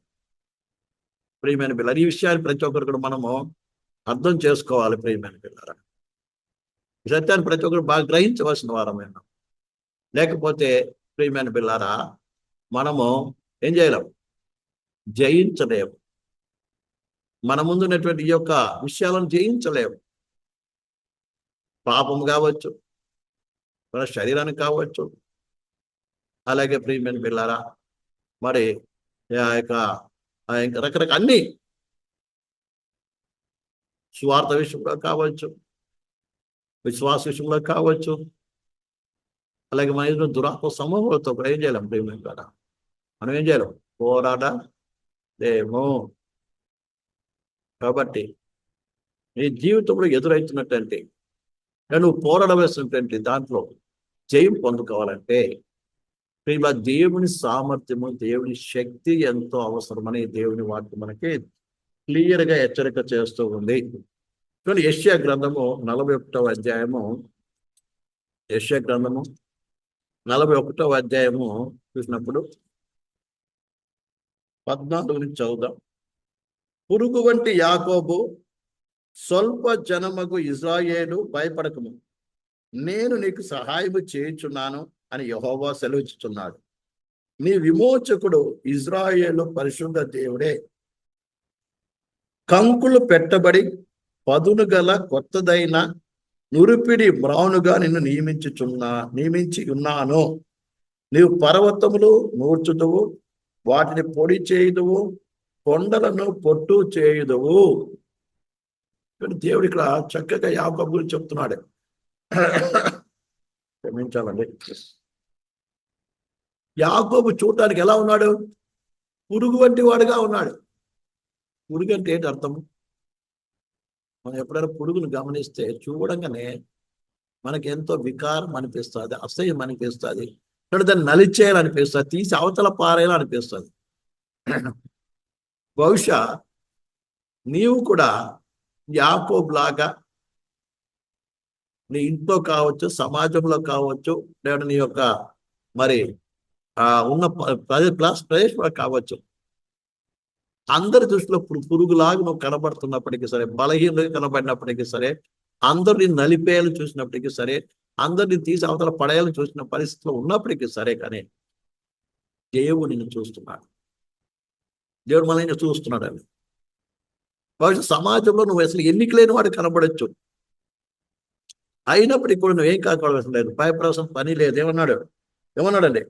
ప్రియమైన పిల్లలు, ఈ విషయాన్ని ప్రతి ఒక్కరు కూడా మనము అర్థం చేసుకోవాలి. ప్రియమైన పిల్లరా, ఈ సత్యాన్ని ప్రతి ఒక్కరు బాగా గ్రహించవలసిన వారమైన. లేకపోతే ప్రియమైన పిల్లరా, మనము ఏం చేయలేము, జయించలేము. మన ముందున్నటువంటి ఈ యొక్క విషయాలను జయించలేము. పాపం కావచ్చు, మన శరీరానికి కావచ్చు, అలాగే ప్రియమైన పిల్లరా మరి ఆ యొక్క రకరకాల అన్ని స్వార్థ విషయంలో కావచ్చు, విశ్వాస విషయంలో కావచ్చు, అలాగే మన ఎదురు దురాత్మ సమూహాలతో ఏం చేయలేం. ప్రియమైన పిల్లరా, మనం ఏం చేయలేం, పోరాడలేము. కాబట్టి నీ జీవితంలో ఎదురవుతున్నటువంటి నువ్వు పోరాడవలసినటువంటి దాంట్లో జయం పొందుకోవాలంటే ప్రియా దేవుని సామర్థ్యము, దేవుని శక్తి ఎంతో అవసరమని దేవుని వాక్యం మనకి క్లియర్గా హెచ్చరిక చేస్తూ ఉంది. కానీ యెషయా గ్రంథము 41వ అధ్యాయము, యెషయా గ్రంథము 41వ అధ్యాయము చూసినప్పుడు 14 నుంచి చదువుదాం. పురుగు వంటి యాకోబు, స్వల్ప జనమగు ఇజ్రాయేలు, భయపడకము, నేను నీకు సహాయము చేయుచున్నాను అని యెహోవా సెలవిస్తున్నాడు. నీ విమోచకుడు ఇజ్రాయేలు పరిశుద్ధ దేవుడే. కంకులు పెట్టబడి పదును గల కొత్తదైన నురిపిడి మ్రానుగా నిన్ను నియమించి ఉన్నాను. నీవు పర్వతములు నూర్చుదువు, వాటిని పొడి చేయుదువు, కొండలను పొట్టు చేయుదువు. దేవుడు ఇక్కడ చక్కగా యాకోబు గురించి చెప్తున్నాడు. క్షమించాలండి. యాకోబు చూడటానికి ఎలా ఉన్నాడు? పురుగు వంటి వాడుగా ఉన్నాడు. పురుగు అంటే ఏంటి అర్థము? మనం ఎప్పుడైనా పురుగును గమనిస్తే చూడంగానే మనకి ఎంతో వికారం అనిపిస్తుంది, అసహ్యం అనిపిస్తుంది, దాన్ని నలిచేయాలనిపిస్తుంది, తీసి అవతల పారేయాలనిపిస్తుంది. బహుశా నీవు కూడా యాకోబు లాగా నీ ఇంట్లో కావచ్చు, సమాజంలో కావచ్చు, లేదా నీ యొక్క మరి ఉన్న ప్రదేశంలో కావచ్చు, అందరి దృష్టిలో పురుగులాగా నువ్వు కనబడుతున్నప్పటికీ సరే, బలహీనంగా కనబడినప్పటికీ సరే, అందరిని నలిపేయాలని చూసినప్పటికీ సరే, అందరిని తీసి అవతల పడేయాలని చూసిన పరిస్థితిలో ఉన్నప్పటికీ సరే, కానీ దేవుడు నిన్ను చూస్తున్నాడు. దేవుడు మనల్ని చూస్తున్నాడు. అని బహుశా సమాజంలో నువ్వు అసలు ఎన్నిక లేని వాడు కనబడచ్చు, అయినప్పటికీ కూడా నువ్వేం కాకపోవడం లేదు, భయపడాల్సిన పని లేదు. ఏమన్నాడండి?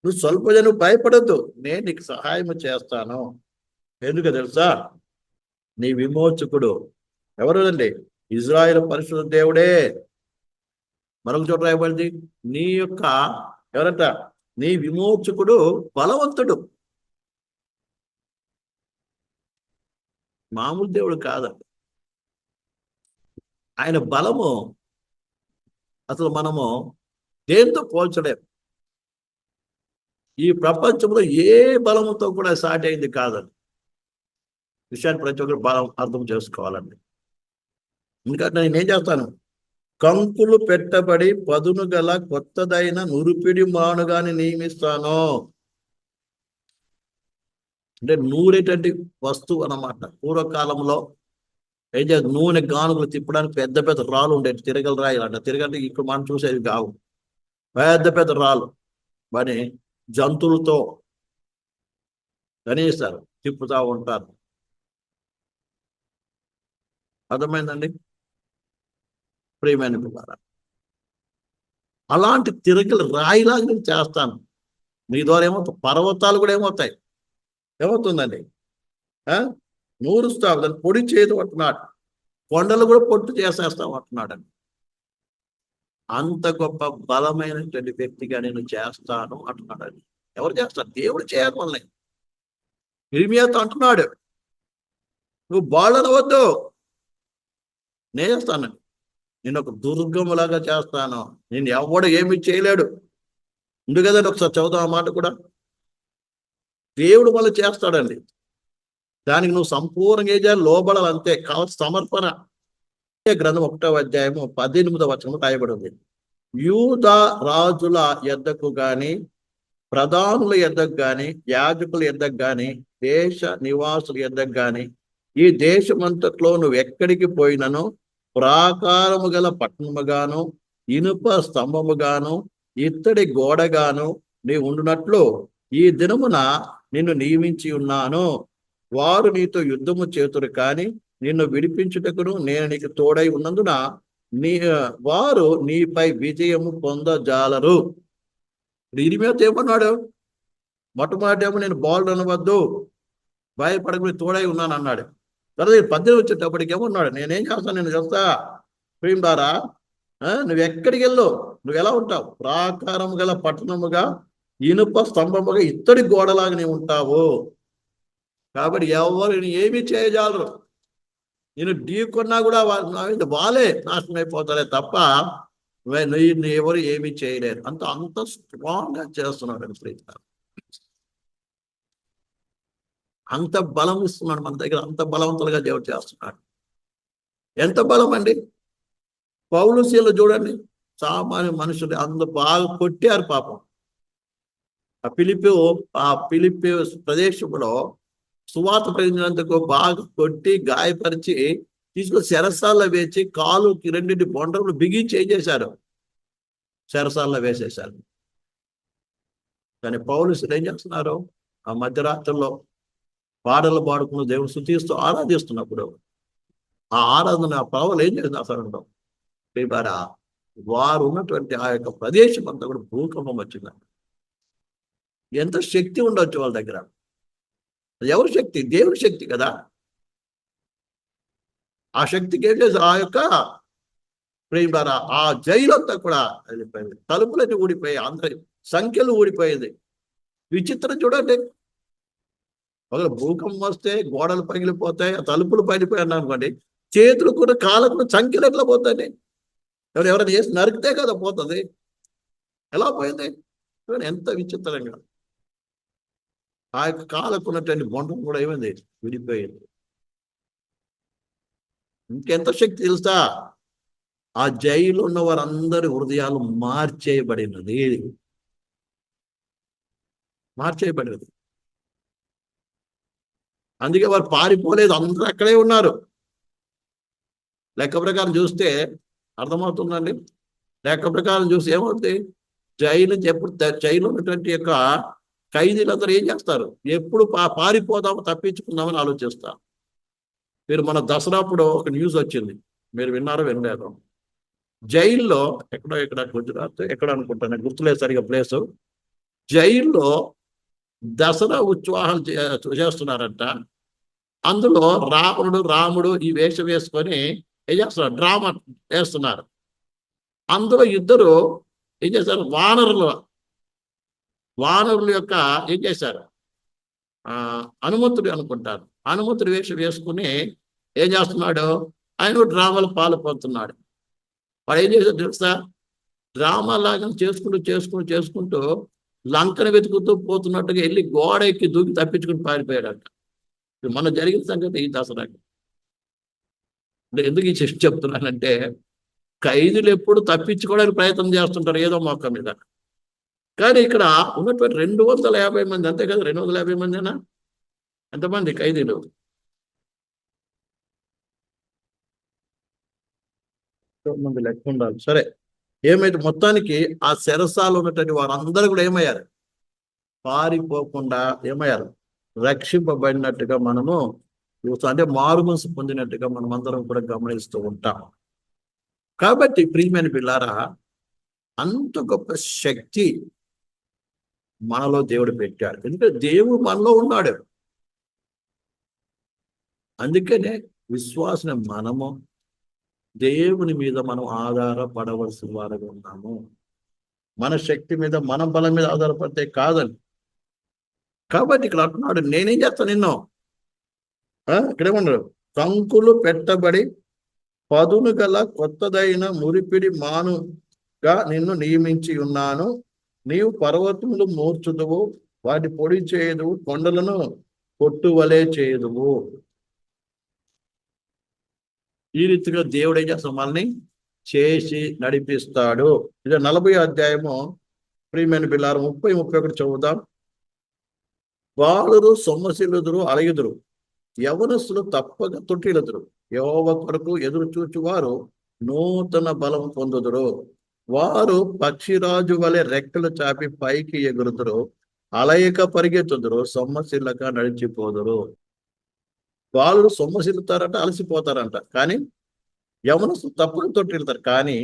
నువ్వు స్వల్ప నువ్వు భయపడద్దు, నేను నీకు సహాయం చేస్తాను. ఎందుకు తెలుసా? నీ విమోచకుడు ఎవరు అండి? ఇజ్రాయేలు పరిశుద్ధ దేవుడే. మరొక చోట రాయబడింది, నీ యొక్క ఎవరంట? నీ విమోచకుడు బలవంతుడు. మామూలు దేవుడు కాదండి. ఆయన బలము అసలు మనము దేంతో పోల్చలేము. ఈ ప్రపంచంలో ఏ బలముతో కూడా సాటి అయింది కాదండి. విషయాన్ని ప్రతి ఒక్కరు బలం అర్థం చేసుకోవాలండి. ఎందుకంటే నేనేం చేస్తాను? కంకులు పెట్టబడి పదును గల కొత్తదైన నురిపిడి మానుగాని నియమిస్తాను. అంటే నూరేటువంటి వస్తువు అన్నమాట. పూర్వకాలంలో ఏం చేయాలి? నూనె గానుగులు తిప్పడానికి పెద్ద పెద్ద రాళ్ళు ఉండేవి, తిరగల రాయిలు అంట. తిరగంటే ఇక్కడ మనం చూసేది కావు, పెద్ద పెద్ద రాళ్ళు. మరి జంతువులతో కనీస్తారు, తిప్పుతూ ఉంటారు. అర్థమైందండి ప్రియమైన పిల్లరా? అలాంటి తిరగల రాయిలాగా నేను చేస్తాను. మీ ద్వారా ఏమవుతాయి? పర్వతాలు కూడా ఏమవుతుందండి? నూరుస్తావు, దాన్ని పొడి చేయదు అంటున్నాడు. కొండలు కూడా పొట్టు చేసేస్తావు అంటున్నాడండి. అంత గొప్ప బలమైనటువంటి వ్యక్తిగా నేను చేస్తాను అంటున్నాడండి. ఎవరు చేస్తారు? దేవుడు చేయాలి మనల్ని. ఇర్మియాతో అంటున్నాడు, నువ్వు బాలనవద్దు, నేను చేస్తానండి. నేను ఒక దుర్గములాగా చేస్తాను, నేను ఎవడు ఏమి చేయలేడు. ఉంది కదండి, ఒకసారి చదువుతాం ఆ మాట కూడా. దేవుడు మళ్ళీ చేస్తాడండి. దానికి నువ్వు సంపూర్ణంగా ఏం చేయాలి? లోబడాలి, అంతే. కావాల్సిన సమర్పణ. గ్రంథం 1వ అధ్యాయము 18వ వచనం రాయబడి ఉంది. యూదా రాజుల యొద్దకు గాని, ప్రధానుల యొద్దకు గాని, యాజకుల యొద్దకు గాని, దేశ నివాసుల యొద్దకు గాని, ఈ దేశమంతట్లో నువ్వు ఎక్కడికి పోయినను ప్రాకారము గల పట్టణముగాను, ఇనుప స్తంభముగాను, ఇత్తడి గోడగాను నీ ఉండునట్లు ఈ దినమున నిన్ను నియమించి ఉన్నాను. వారు నీతో యుద్ధము చేతురు, కానీ నిన్ను విడిపించుటకును నేను నీకు తోడై ఉన్నందున వారు నీపై విజయము పొందజాలరు. ఇర్మియాతో ఏమన్నాడు? మొట్టమొదటేమో నేను బాలుడు అనవద్దు, భయపడకు, తోడై ఉన్నాను అన్నాడు. తర్వాత 18 వచ్చేటప్పటికి ఏమన్నాడు? నేనేం చేస్తాను? నేను చేస్తా. ప్రియులారా, నువ్వు ఎక్కడికి వెళ్ళు, నువ్వు ఎలా ఉంటావు? ప్రాకారం గల పట్టణముగా, ఇనుప స్తంభముగా, ఇత్తడి గోడలాగా నీవు ఉంటావు. కాబట్టి ఎవరు ఏమీ చేయజాలరు. నేను ఢీకొన్నా కూడా వాళ్ళే నాశనం అయిపోతారే తప్ప ఎవరు ఏమీ చేయలేరు. అంత స్ట్రాంగ్ గా చేస్తున్నాడు ప్రీత. అంత బలం ఇస్తున్నాడు మన దగ్గర, అంత బలవంతులుగా దేవుడు చేస్తున్నాడు. ఎంత బలం అండి! పౌలు శీలు చూడండి, సామాన్య మనుషులు అందరూ బాగా కొట్టారు పాపం. ఆ ఫిలిప్పి ప్రదేశంలో సువార్త ప్రకటించినందుకు బాగా కొట్టి, గాయపరిచి, తీసుకొని చెరసాల్లో వేసి, కాలుకి 2 బొండలు బిగించి ఏం చేశారు? చెరసాల్లో వేసేశారు. కానీ పౌలుసులు ఏం చేస్తున్నారు? ఆ మధ్యరాత్రుల్లో పాటలు పాడుకున్న దేవుని స్తుతిస్తూ ఆరాధిస్తున్నప్పుడు ఆ ఆరాధన ఆ పవలు ఏం చేస్తున్నారు? వారు ఉన్నటువంటి ఆ యొక్క ప్రదేశం అంతా కూడా భూకంపం వచ్చింది. ఎంత శక్తి ఉండొచ్చు వాళ్ళ దగ్గర? ఎవరి శక్తి? దేవుడి శక్తి కదా. ఆ శక్తికి ఏం చేసి ఆ యొక్క ప్రేమ ఆ జైలంతా కూడా వెళ్ళిపోయింది. తలుపులన్నీ ఊడిపోయాయి, అందరి సంఖ్యలు ఊడిపోయింది. విచిత్రం చూడండి. ఒకవేళ భూకంపం వస్తే గోడలు పగిలిపోతాయి, ఆ తలుపులు పగిలిపోయాయి అనుకోండి, చేతులు కూడా కాళ్ళకు సంఖ్యలు ఎట్లా పోతాయి? ఎవరైనా చేసి నరికితే కదా పోతుంది. ఎలా పోయింది? ఎంత విచిత్రంగా ఆ యొక్క కాళ్ళకు ఉన్నటువంటి బొండం కూడా ఏమైంది? విడిపోయింది. ఇంకెంత శక్తి తెలుసా? ఆ జైలు ఉన్న వారందరి హృదయాలు మార్చేయబడినది. అందుకే వారు పారిపోలేదు, అందరూ అక్కడే ఉన్నారు. లెక్క ప్రకారం చూస్తే అర్థమవుతుందండి. లెక్క ప్రకారం చూస్తే ఏమవుతుంది? జైలు ఉన్నటువంటి యొక్క ఖైదీలందరూ ఏం చేస్తారు? ఎప్పుడు పారిపోదాము, తప్పించుకుందామని ఆలోచిస్తారు. మీరు మన దసరా అప్పుడు ఒక న్యూస్ వచ్చింది, మీరు విన్నారో వినలేదు. జైల్లో ఇక్కడ గుజరాత్ ఎక్కడ అనుకుంటాను, గుర్తులేదు సరిగా ప్లేసు. జైల్లో దసరా ఉత్సవాలు చేస్తున్నారంట. అందులో రాముడు ఈ వేషం వేసుకొని ఏం చేస్తున్నారు? డ్రామా వేస్తున్నారు. అందులో ఇద్దరు ఏం చేశారు? వానరుల యొక్క ఏం చేశారు? హనుమంతుడు అనుకుంటారు. హనుమంతుడు వేషం వేసుకుని ఏం చేస్తున్నాడు? ఆయన డ్రామాలు పాల్పడుతున్నాడు. వాడు ఏం చేశాడు తెలుసా? డ్రామా లాగా చేసుకుంటూ లంకను వెతుకుతూ పోతున్నట్టుగా వెళ్ళి గోడ ఎక్కి దూకి తప్పించుకుని పారిపోయాడంట. మన జరిగిన సంగతి ఈ దసరాకి. ఎందుకు ఈ చెప్తున్నానంటే, ఖైదీలు ఎప్పుడు తప్పించుకోవడానికి ప్రయత్నం చేస్తుంటారు ఏదో మొక్క మీద. కానీ ఇక్కడ ఉన్నటువంటి 250 మంది, అంతే కదా? 250 మందినా ఎంతమంది ఖైదీలు? మంది లెక్క ఉండాలి. సరే, ఏమైతే మొత్తానికి ఆ చెరసాలు ఉన్నటువంటి వారందరూ కూడా ఏమయ్యారు? పారిపోకుండా ఏమయ్యారు? రక్షింపబడినట్టుగా మనము అంటే మారు మనసు పొందినట్టుగా మనం అందరం కూడా గమనిస్తూ ఉంటాం. కాబట్టి ప్రియమైన పిల్లారా, అంత గొప్ప శక్తి మనలో దేవుడు పెట్టాడు. ఎందుకంటే దేవుడు మనలో ఉన్నాడు. అందుకనే విశ్వాసం మనము దేవుని మీద మనం ఆధారపడవలసిన వారుగా ఉన్నాము. మన శక్తి మీద, మన బలం మీద ఆధారపడితే కాదని. కాబట్టి ఇక్కడ అంటున్నాడు, నేనేం చేస్తాను నిన్ను? ఇక్కడేమన్నాడు? కంకులు పెట్టబడి పదును గల కొత్తదైన మురిపిడి మానుగా నిన్ను నియమించి ఉన్నాను. నీవు పర్వతములు మూర్చుదువు, వాటి పొడి చేయదువు, కొండలను కొట్టువలే చేయదువు. ఈ రీతిగా దేవుడు ఏం చేస్తాడు? మనల్ని చేసి నడిపిస్తాడు. ఇది 40వ అధ్యాయము ప్రియమైన పిల్లారు 30-31 చదువుదాం. బాలురు సొమ్మసిల్లుదురు, అలయుదురు, యవనస్తులు తప్పక తొట్టిల్లుదురు. యెహోవా కొరకు ఎదురు చూచువారు నూతన బలం పొందుదురు. వారు పక్షిరాజు వలె రెక్కలు చాపి పైకి ఎగురుదురు, అలయక పరిగెత్తుదురు, సొమ్మసిల్లక నడిచిపోదురు. బాలురు సొమ్మసిల్లుతారంట, అలసిపోతారంట. కానీ యవనస్తులు తప్పక తొట్టిల్లుతారు. కానీ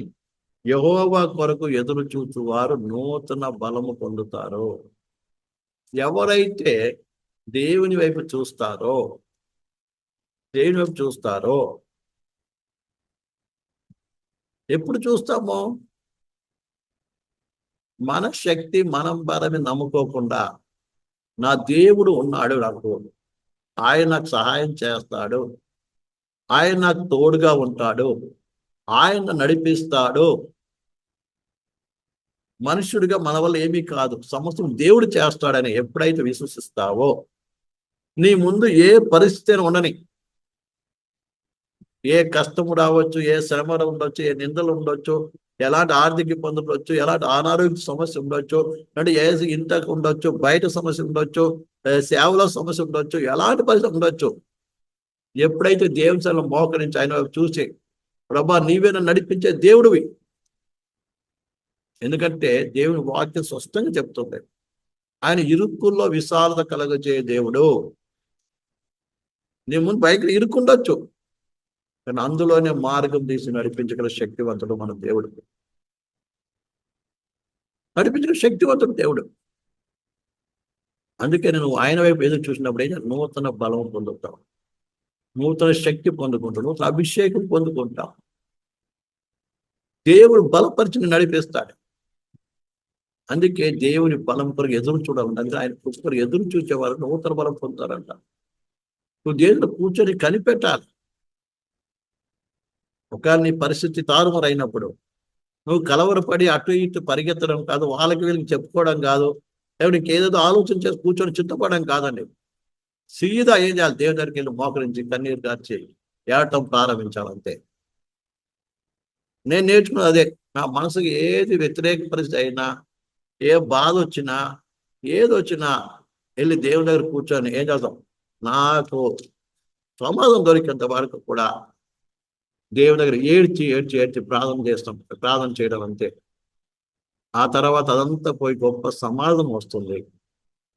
యెహోవా కొరకు ఎదురు చూచువారు నూతన బలము పొందుతారు. ఎవరైతే దేవుని వైపు చూస్తారో ఎప్పుడు చూస్తామో? మన శక్తి, మనం బలమే నమ్ముకోకుండా, నా దేవుడు ఉన్నాడు నాకు, ఆయన నాకు సహాయం చేస్తాడు, ఆయన నాకు తోడుగా ఉంటాడు, ఆయన నడిపిస్తాడు, మనుష్యుడిగా మన వల్ల ఏమీ కాదు, సమస్తం దేవుడు చేస్తాడని ఎప్పుడైతే విశ్వసిస్తావో, నీ ముందు ఏ పరిస్థితి ఉండని, ఏ కష్టము రావచ్చు, ఏ శ్రమ ఉండొచ్చు, ఏ నిందలు ఉండొచ్చు, ఎలాంటి ఆర్థిక ఇబ్బందులు ఉండొచ్చు, ఎలాంటి అనారోగ్య సమస్య ఉండొచ్చు, అంటే ఏ ఇంటకు ఉండొచ్చు, బయట సమస్య ఉండొచ్చు, సేవల సమస్య ఉండొచ్చు, ఎలాంటి పరిస్థితి ఉండొచ్చు. ఎప్పుడైతే దేవుని సన్నిధిలో మోకరించి ఆయన చూసి, ప్రభా నీవే నన్ను నడిపించే దేవుడివి. ఎందుకంటే దేవుని వాక్యం స్పష్టంగా చెప్తుంది, ఆయన ఇరుక్కుల్లో విశాలత కలగజేయ దేవుడు. నీ ముందు బైక్ ఇరుక్కుండొచ్చు, కానీ అందులోనే మార్గం తీసి నడిపించగల శక్తివంతుడు మన దేవుడు. నడిపించిన శక్తివంతుడు దేవుడు. అందుకే నువ్వు ఆయన వైపు ఎదురు చూసినప్పుడు ఏం నూతన బలం పొందుతావు, నూతన శక్తి పొందుకుంటావు, నూతన అభిషేకం పొందుకుంటావు. దేవుడు బలపరిచి నడిపిస్తాడు. అందుకే దేవుని బలం కొరకు ఎదురు చూడాలంట. అందుకే ఆయన కృప కొరకు ఎదురు చూసేవారు నూతన బలం పొందుతారంట. నువ్వు దేవుడు కూర్చొని కనిపెట్టాలి. ఒకవేళ నీ పరిస్థితి తారుమారైనప్పుడు నువ్వు కలవరపడి అటు ఇటు పరిగెత్తడం కాదు, వాళ్ళకి వీళ్ళకి చెప్పుకోవడం కాదు, నీకు ఏదేదో ఆలోచన చేసి కూర్చొని చింతపడడం కాదండి. సీదా ఏం చేయాలి? దేవుని దగ్గరికి వెళ్ళి మోకరించి కన్నీరు కార్చి ఏడటం ప్రారంభించాలంతే. నేను నేర్చుకున్నది అదే. నా మనసుకి ఏది వ్యతిరేక పరిస్థితి అయినా, ఏ బాధ వచ్చినా, ఏది వచ్చినా వెళ్ళి దేవుని దగ్గర కూర్చొని ఏం చేద్దాం, నాకు సమాధానం దొరికేంత వరకు కూడా దేవుని దగ్గర ఏడ్చి ఏడ్చి ఏడ్చి ప్రార్థన చేయడం అంతే. ఆ తర్వాత అదంతా పోయి గొప్ప సమాధానం వస్తుంది.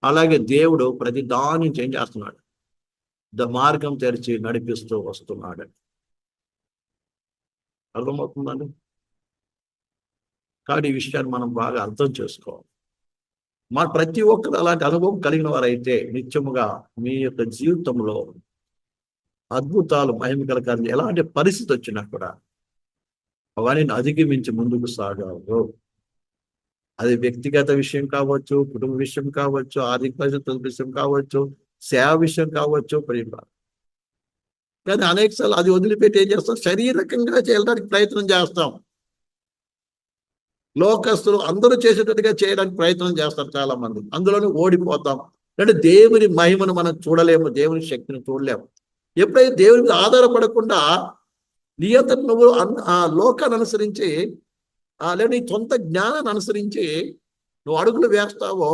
అలాగే దేవుడు ప్రతి దాని ఏం చేస్తున్నాడు, మార్గం తెరిచి నడిపిస్తూ వస్తున్నాడు. అర్థమవుతుందండి? కాబట్టి ఈ విషయాన్ని మనం బాగా అర్థం చేసుకోవాలి. మన ప్రతి ఒక్కరు అలాంటి అనుభవం కలిగిన వారైతే నిత్యముగా మీ యొక్క జీవితంలో అద్భుతాలు, మహిమగల కార్యాలు, ఎలాంటి పరిస్థితి వచ్చినా కూడా అవన్నీ అధిగమించి ముందుకు సాగారు. అది వ్యక్తిగత విషయం కావచ్చు, కుటుంబ విషయం కావచ్చు, ఆర్థిక పరిస్థితుల విషయం కావచ్చు, సేవ విషయం కావచ్చు, ప్రేమ. కానీ అనేక సార్లు అది వదిలిపెట్టి ఏం చేస్తాం, శారీరకంగా చేయడానికి ప్రయత్నం చేస్తాం. లోకస్తులు అందరూ చేసేటట్టుగా చేయడానికి ప్రయత్నం చేస్తారు చాలా మంది, అందులోనే ఓడిపోతాం. అంటే దేవుని మహిమను మనం చూడలేము, దేవుని శక్తిని చూడలేము. ఎప్పుడైతే దేవుని మీద ఆధారపడకుండా నీ అంతట నువ్వు ఆ లోకాన్ని అనుసరించి లేదా నీ సొంత జ్ఞానాన్ని అనుసరించి నువ్వు అడుగులు వేస్తావో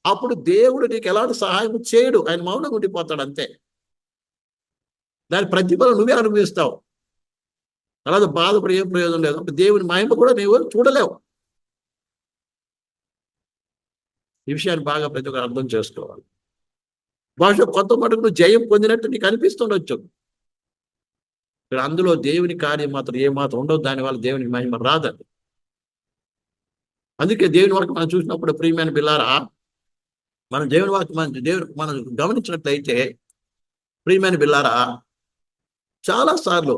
అప్పుడు దేవుడు నీకు ఎలాంటి సహాయం చేయడు. ఆయన మౌనంగా ఉండిపోతాడు అంతే. దాని ప్రతిఫలం నువ్వే అనుభవిస్తావు. అలాగే బాధపడి ఏం ప్రయోజనం లేదు. దేవుని మహిమ కూడా నీవు చూడలేవు. ఈ విషయాన్ని బాగా ప్రతి ఒక్కరు అర్థం చేసుకోవాలి. బహుశా కొంత మటుకు నువ్వు జయం పొందినట్టు నీకు అనిపిస్తుండొచ్చు, అందులో దేవుని కార్యం మాత్రం ఏమాత్రం ఉండదు. దానివల్ల దేవుని మహిమ రాదండి. అందుకే దేవుని వరకు మనం చూసినప్పుడు ప్రియమైన బిల్లారా, మన దేవుని వాక్యం మనం గమనించినట్లయితే ప్రియమైన బిల్లారా, చాలా సార్లు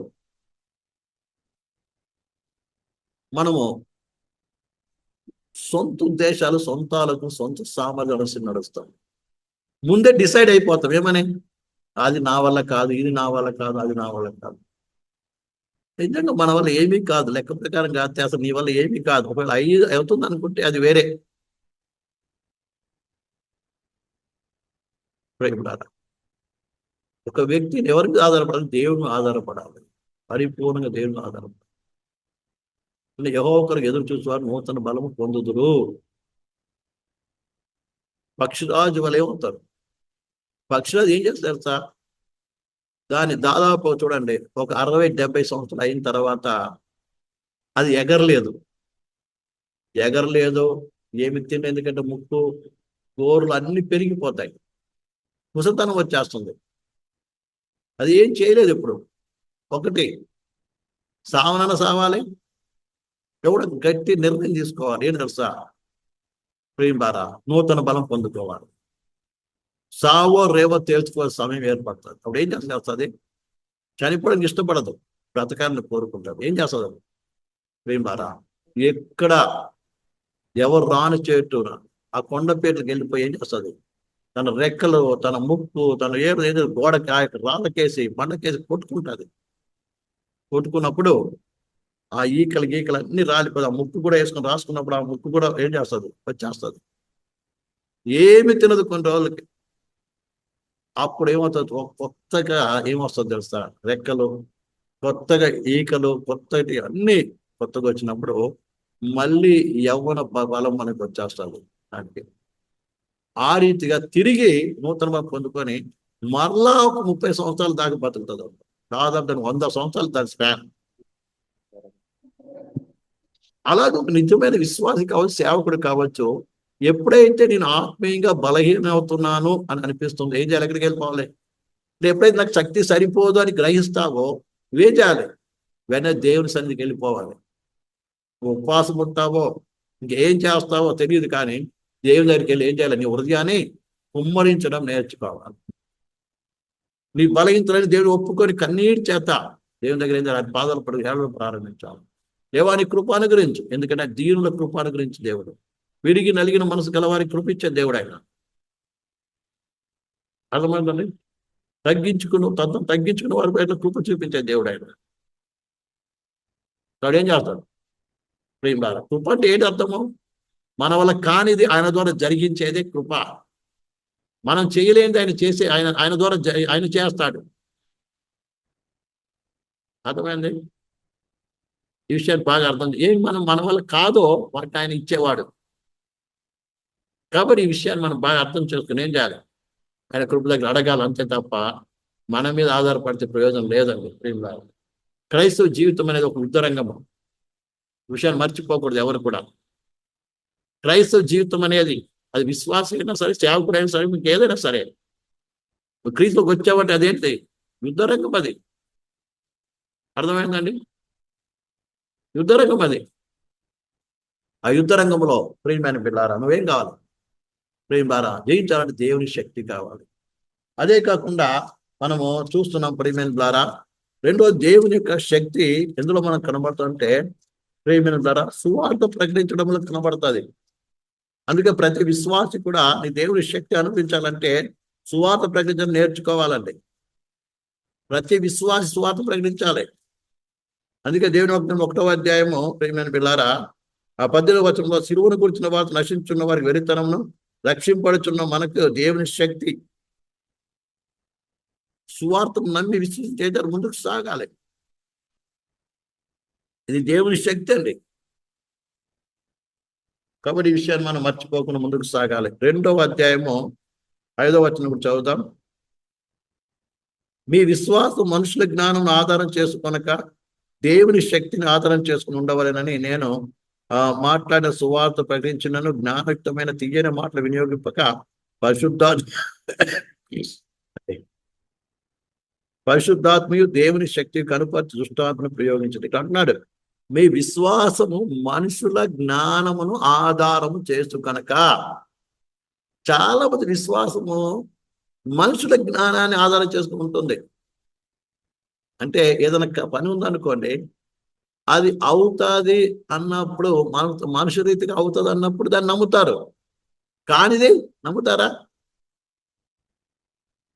మనము సొంత ఉద్దేశాలు, సొంతాలకు, సొంత సామర్థ్యాలు నడుస్తాం. ముందే డిసైడ్ అయిపోతాం ఏమని, అది నా వల్ల కాదు, ఇది నా వల్ల కాదు, అది నా వల్ల కాదు. నిజంగా మన వల్ల ఏమీ కాదు, లెక్క ప్రకారం కాదు, అసలు నీ వల్ల ఏమీ కాదు. ఒకవేళ అవుతుంది అనుకుంటే అది వేరే. ఒక వ్యక్తిని ఎవరి మీద ఆధారపడాలి? దేవుని ఆధారపడాలి, పరిపూర్ణంగా దేవుని ఆధారపడాలి. అంటే యెహోవా కొరకు ఎదురు చూసేవారు నూతన బలము పొందుదురు. పక్షిరాజు వలె అవుతారు. పక్షిరాజు ఏం చేస్తారు సార్? దాన్ని దాదాపు చూడండి, ఒక 60-70 సంవత్సరాలు అయిన తర్వాత అది ఎగరలేదు. ఏమి తిండి, ఎందుకంటే ముక్కు, గోర్లు అన్ని పెరిగిపోతాయి, ముసతనం వచ్చేస్తుంది. అది ఏం చేయలేదు. ఇప్పుడు ఒకటి సావాలి, ఎవడ గట్టి నిర్ణయం తీసుకోవాలి. ఏం తెలుసా ప్రియులారా, నూతన బలం పొందుకోవాలి. సావో రేవో తేల్చుకోవాల్సిన సమయం ఏర్పడుతుంది. అప్పుడు ఏం చేస్తుంది? చనిపోవడానికి ఇష్టపడదు, బ్రతకాలని కోరుకుంటాడు. ఏం చేస్తుంది ప్రియులారా? ఎక్కడ ఎవరు రాని చేటు ఆ కొండపేటలకు వెళ్ళిపోయి ఏం చేస్తుంది? తన రెక్కలు, తన ముక్కు, తన ఏదో గోడకి రాళ్ళకేసి బండకేసి కొట్టుకుంటుంది. కొట్టుకున్నప్పుడు ఆ గీకలు అన్ని రాలిపోయి ఆ ముక్కు కూడా వేసుకొని రాసుకున్నప్పుడు ఆ ముక్కు కూడా ఏం చేస్తుంది? వచ్చేస్తుంది. ఏమి తినదు కొన్ని రోజులకి. అప్పుడు ఏమవుతుంది? కొత్తగా ఏమొస్తుంది తెలుసా? రెక్కలు, కొత్తగా ఈకలు, కొత్తటి అన్ని కొత్తగా వచ్చినప్పుడు మళ్ళీ యవ్వన బలం మనకు వచ్చేస్తుంది. దానికి ఆ రీతిగా తిరిగి నూతన బలం పొందుకొని మరలా ఒక 30 సంవత్సరాలు దాకా బతుకుతుంది. దాదాపు 100 సంవత్సరాలు దాని స్పాన్. అలాగే ఒక నిజమైన విశ్వాసి కావచ్చు, సేవకుడు కావచ్చు, ఎప్పుడైతే నేను ఆత్మీయంగా బలహీనవుతున్నాను అని అనిపిస్తుంది, ఏం చేయాలి? ఎక్కడికి వెళ్ళిపోవాలి? ఎప్పుడైతే నాకు శక్తి సరిపోదు అని గ్రహిస్తావో నువ్వేం చేయాలి? వెంటనే దేవుని సన్నిధికి వెళ్ళిపోవాలి. ఉపవాసం ఉంటావో ఇంకేం చేస్తావో తెలియదు, కానీ దేవుని దగ్గరికి వెళ్ళి ఏం చేయాలి? నీ హృదయాన్ని కుమ్మరించడం నేర్చుకోవాలి. నీ బలహీనతలని దేవుడు ఒప్పుకొని కన్నీటి చేత దేవుని దగ్గర ఏం చేయాలి? ఆయన పాదాలు పడి ఏడవడం ప్రారంభించాలి. దేవాని కృప అనుగ్రహించు, ఎందుకంటే దీనుల కృప అనుగ్రహించు దేవుడు. విరిగి నలిగిన మనసు గలవారికి కృప ఇచ్చే దేవుడు ఆయన. అర్థమైందండి? తగ్గించుకున్న వారి పైన కృప చూపించే దేవుడు ఆయన. వాడు ఏం చేస్తాడు? ప్రేమ కృప అంటే ఏంటి అర్థము? మన వల్ల కానిది ఆయన ద్వారా జరిగించేదే కృప. మనం చేయలేనిది ఆయన చేసే ఆయన ద్వారా ఆయన చేస్తాడు. అర్థమైంది? ఈ విషయాన్ని బాగా అర్థం. ఏం మన వల్ల కాదో వాటిని ఆయన ఇచ్చేవాడు. కాబట్టి ఈ విషయాన్ని మనం బాగా అర్థం చేసుకుని ఏం చేయాలి? ఆయన కృప దగ్గర అడగాలి, అంతే తప్ప మన మీద ఆధారపడితే ప్రయోజనం లేదండి. ప్రేమ క్రైస్తవ జీవితం అనేది ఒక యుద్ధరంగము. విషయాన్ని మర్చిపోకూడదు ఎవరు కూడా. క్రైస్తవ జీవితం అనేది అది విశ్వాసమైనా సరే, సేవకుడైనా సరే, మీకు ఏదైనా సరే, క్రీస్తుకి వచ్చావంటే అదేంటి? యుద్ధరంగం అది. అర్థమైందండి? యుద్ధరంగం అది. ఆ యుద్ధరంగంలో ప్రియమైన బిడ్డారా నువ్వేం కావాలి? ప్రియమారా జయించాలంటే దేవుని శక్తి కావాలి. అదే కాకుండా మనము చూస్తున్నాం ప్రియమైన ద్వారా, రెండో దేవుని యొక్క శక్తి ఎందులో మనకు కనబడుతుందంటే, ప్రియమైన ద్వారా సువార్త ప్రకటించడంలో కనబడుతుంది. అందుకే ప్రతి విశ్వాసి కూడా నీ దేవుని శక్తి అనిపించాలంటే సువార్త ప్రకటించడం నేర్చుకోవాలండి. ప్రతి విశ్వాసి సువార్త ప్రకటించాలి. అందుకే దేవుని వాక్యం 1వ అధ్యాయము ప్రియమైన పిల్లారా ఆ 18వ వచనంలో, సిలువను గురించిన వారు నశించున్న వారికి వెరితనమును, రక్షింపడుచున్న మనకు దేవుని శక్తి. సువార్తను నమ్మి విశ్వసించే ముందుకు సాగాలి. ఇది దేవుని శక్తి అండి. కాబట్టి ఈ విషయాన్ని మనం మర్చిపోకుండా ముందుకు సాగాలి. 2వ అధ్యాయము 5వ వచనం కూడా చదువుదాం. మీ విశ్వాసం మనుషుల జ్ఞానం ఆధారం చేసుకొనక దేవుని శక్తిని ఆధారం చేసుకుని ఉండవలెనని నేను మాట్లాడిన సువార్త ప్రకటించినను జ్ఞానయుక్తమైన తీయని మాటలు వినియోగింపక పరిశుద్ధాత్మయు దేవుని శక్తి కనుపరిచి దుష్టాత్మను ప్రయోగించండి. ఇట్లా అంటున్నాడు, మీ విశ్వాసము మనుషుల జ్ఞానమును ఆధారము చేస్తూ కనుక. చాలా మంది విశ్వాసము మనుషుల జ్ఞానాన్ని ఆధారం చేసుకుని ఉంటుంది. అంటే ఏదైనా పని ఉందనుకోండి, అది అవుతుంది అన్నప్పుడు, మనుషు రీతిగా అవుతుంది అన్నప్పుడు దాన్ని నమ్ముతారు. కానిది నమ్ముతారా?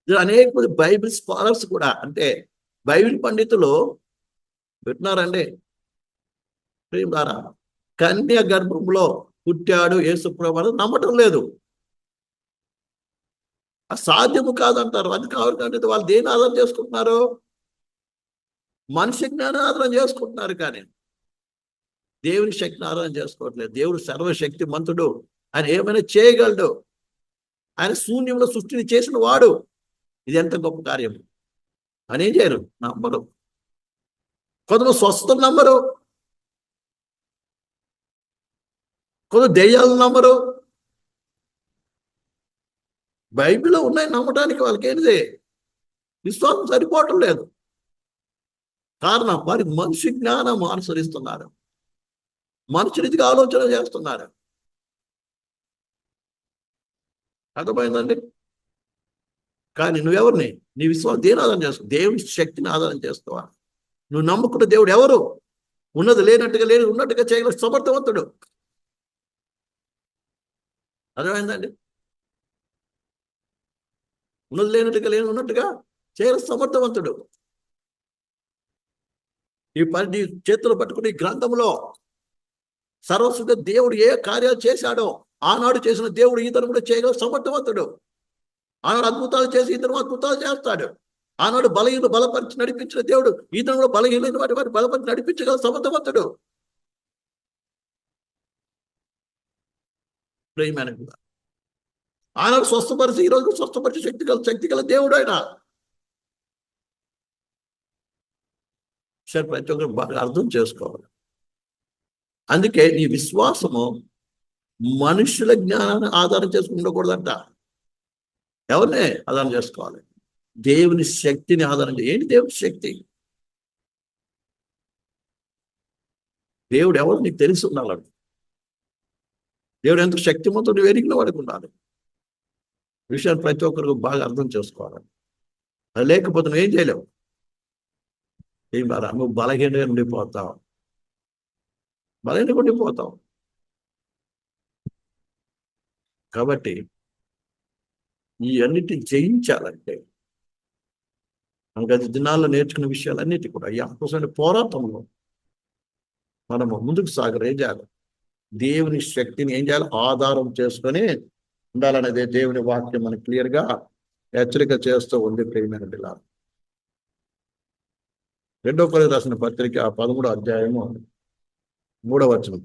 అనేక మంది బైబిల్ స్కాలర్స్ కూడా, అంటే బైబిల్ పండితులు పెట్టినారండి. ప్రియులారా, కన్య గర్భంలో పుట్టాడు యేసుప్రభు అని నమ్మటం లేదు. అసాధ్యము కాదంటారు. అది కావాలంటే వాళ్ళు దేని ఆధారం చేసుకుంటున్నారు? మనిషి జ్ఞానం ఆధారం చేసుకుంటున్నారు, కానీ దేవుని శక్తిని ఆధారం చేసుకోవట్లేదు. దేవుడు సర్వశక్తి మంతుడు, ఆయన ఏమైనా చేయగలడు. ఆయన శూన్యంలో సృష్టిని చేసిన వాడు. ఇది ఎంత గొప్ప కార్యం అని ఏం చేయరు? నమ్మరు. కొందరు స్వస్థతను నమ్మరు, కొందరు దెయ్యాలను నమ్మరు. బైబిల్లో ఉన్నాయి నమ్మటానికి వాళ్ళకి ఏంటిది? విశ్వాసం సరిపోవటం లేదు. కారణం వారి మనిషి జ్ఞానం అనుసరిస్తున్నారు, మనిషి రీతిగా ఆలోచన చేస్తున్నారు. అర్థమైందండి? కానీ నువ్వెవరిని? నీ విశ్వాసం దేని ఆధారం చేసుకో? దేవుని శక్తిని ఆధారం చేసుకోవాలి. నువ్వు నమ్ముకున్న దేవుడు ఎవరు? ఉన్నది లేనట్టుగా, లేని ఉన్నట్టుగా చేయగల సమర్థవంతుడు. అర్థమైందండి? ఉన్నది లేనట్టుగా, లేని ఉన్నట్టుగా చేయగల సమర్థవంతుడు. ఈ పని చేతులు పట్టుకుని గ్రంథంలో సర్వశుద్ధ దేవుడు ఏ కార్యాలు చేశాడో ఆనాడు చేసిన దేవుడు ఈతను కూడా చేయగల సమర్థవంతుడు. ఆనాడు అద్భుతాలు చేసి ఇతను అద్భుతాలు చేస్తాడు. ఆనాడు బలహీన బలపరిచి నడిపించిన దేవుడు ఈతను కూడా బలహీనైన వాటి బలపరిచి నడిపించగల సమర్థవంతుడు. ప్రేమైన ఆనాడు స్వస్థపరిచి ఈరోజు స్వస్థపరిచి శక్తి గల దేవుడు ఆయన. ప్రతి ఒక్కరు బాగా అర్థం చేసుకోవాలి. అందుకే నీ విశ్వాసము మనుషుల జ్ఞానాన్ని ఆధారం చేసుకుని ఉండకూడదంట. ఎవరినే ఆధారం చేసుకోవాలి? దేవుని శక్తిని ఆధారం ఏంటి దేవుని శక్తి? దేవుడు ఎవరు నీకు తెలిసి ఉండాలండి. దేవుడు ఎంత శక్తిమంతుడు ఎరిగిన వాడికి ఉండాలి. విషయాన్ని ప్రతి ఒక్కరికి బాగా అర్థం చేసుకోవాలి. అది లేకపోతే నువ్వు ఏం చేయలేవు. ఏం బాగా నువ్వు బలహీనంగా ఉండిపోతావు, బలహీనంగా ఉండిపోతావు. కాబట్టి ఈ అన్నిటిని జయించాలంటే గత దినాల్లో నేర్చుకున్న విషయాలన్నిటి కూడా ఈ ఆత్మమైన పోరాటంలో మనము ముందుకు ఏం చేయాలి? దేవుని శక్తిని ఏం చేయాలి? ఆధారం చేసుకొని ఉండాలనేది దేవుని వాక్యం మనకు క్లియర్గా హెచ్చరిక చేస్తూ ఉంది. ప్రియమైన బిడ్డలారా, 2 కొరింథీయులకు రాసిన పత్రిక 13వ అధ్యాయము 3వ వచనం.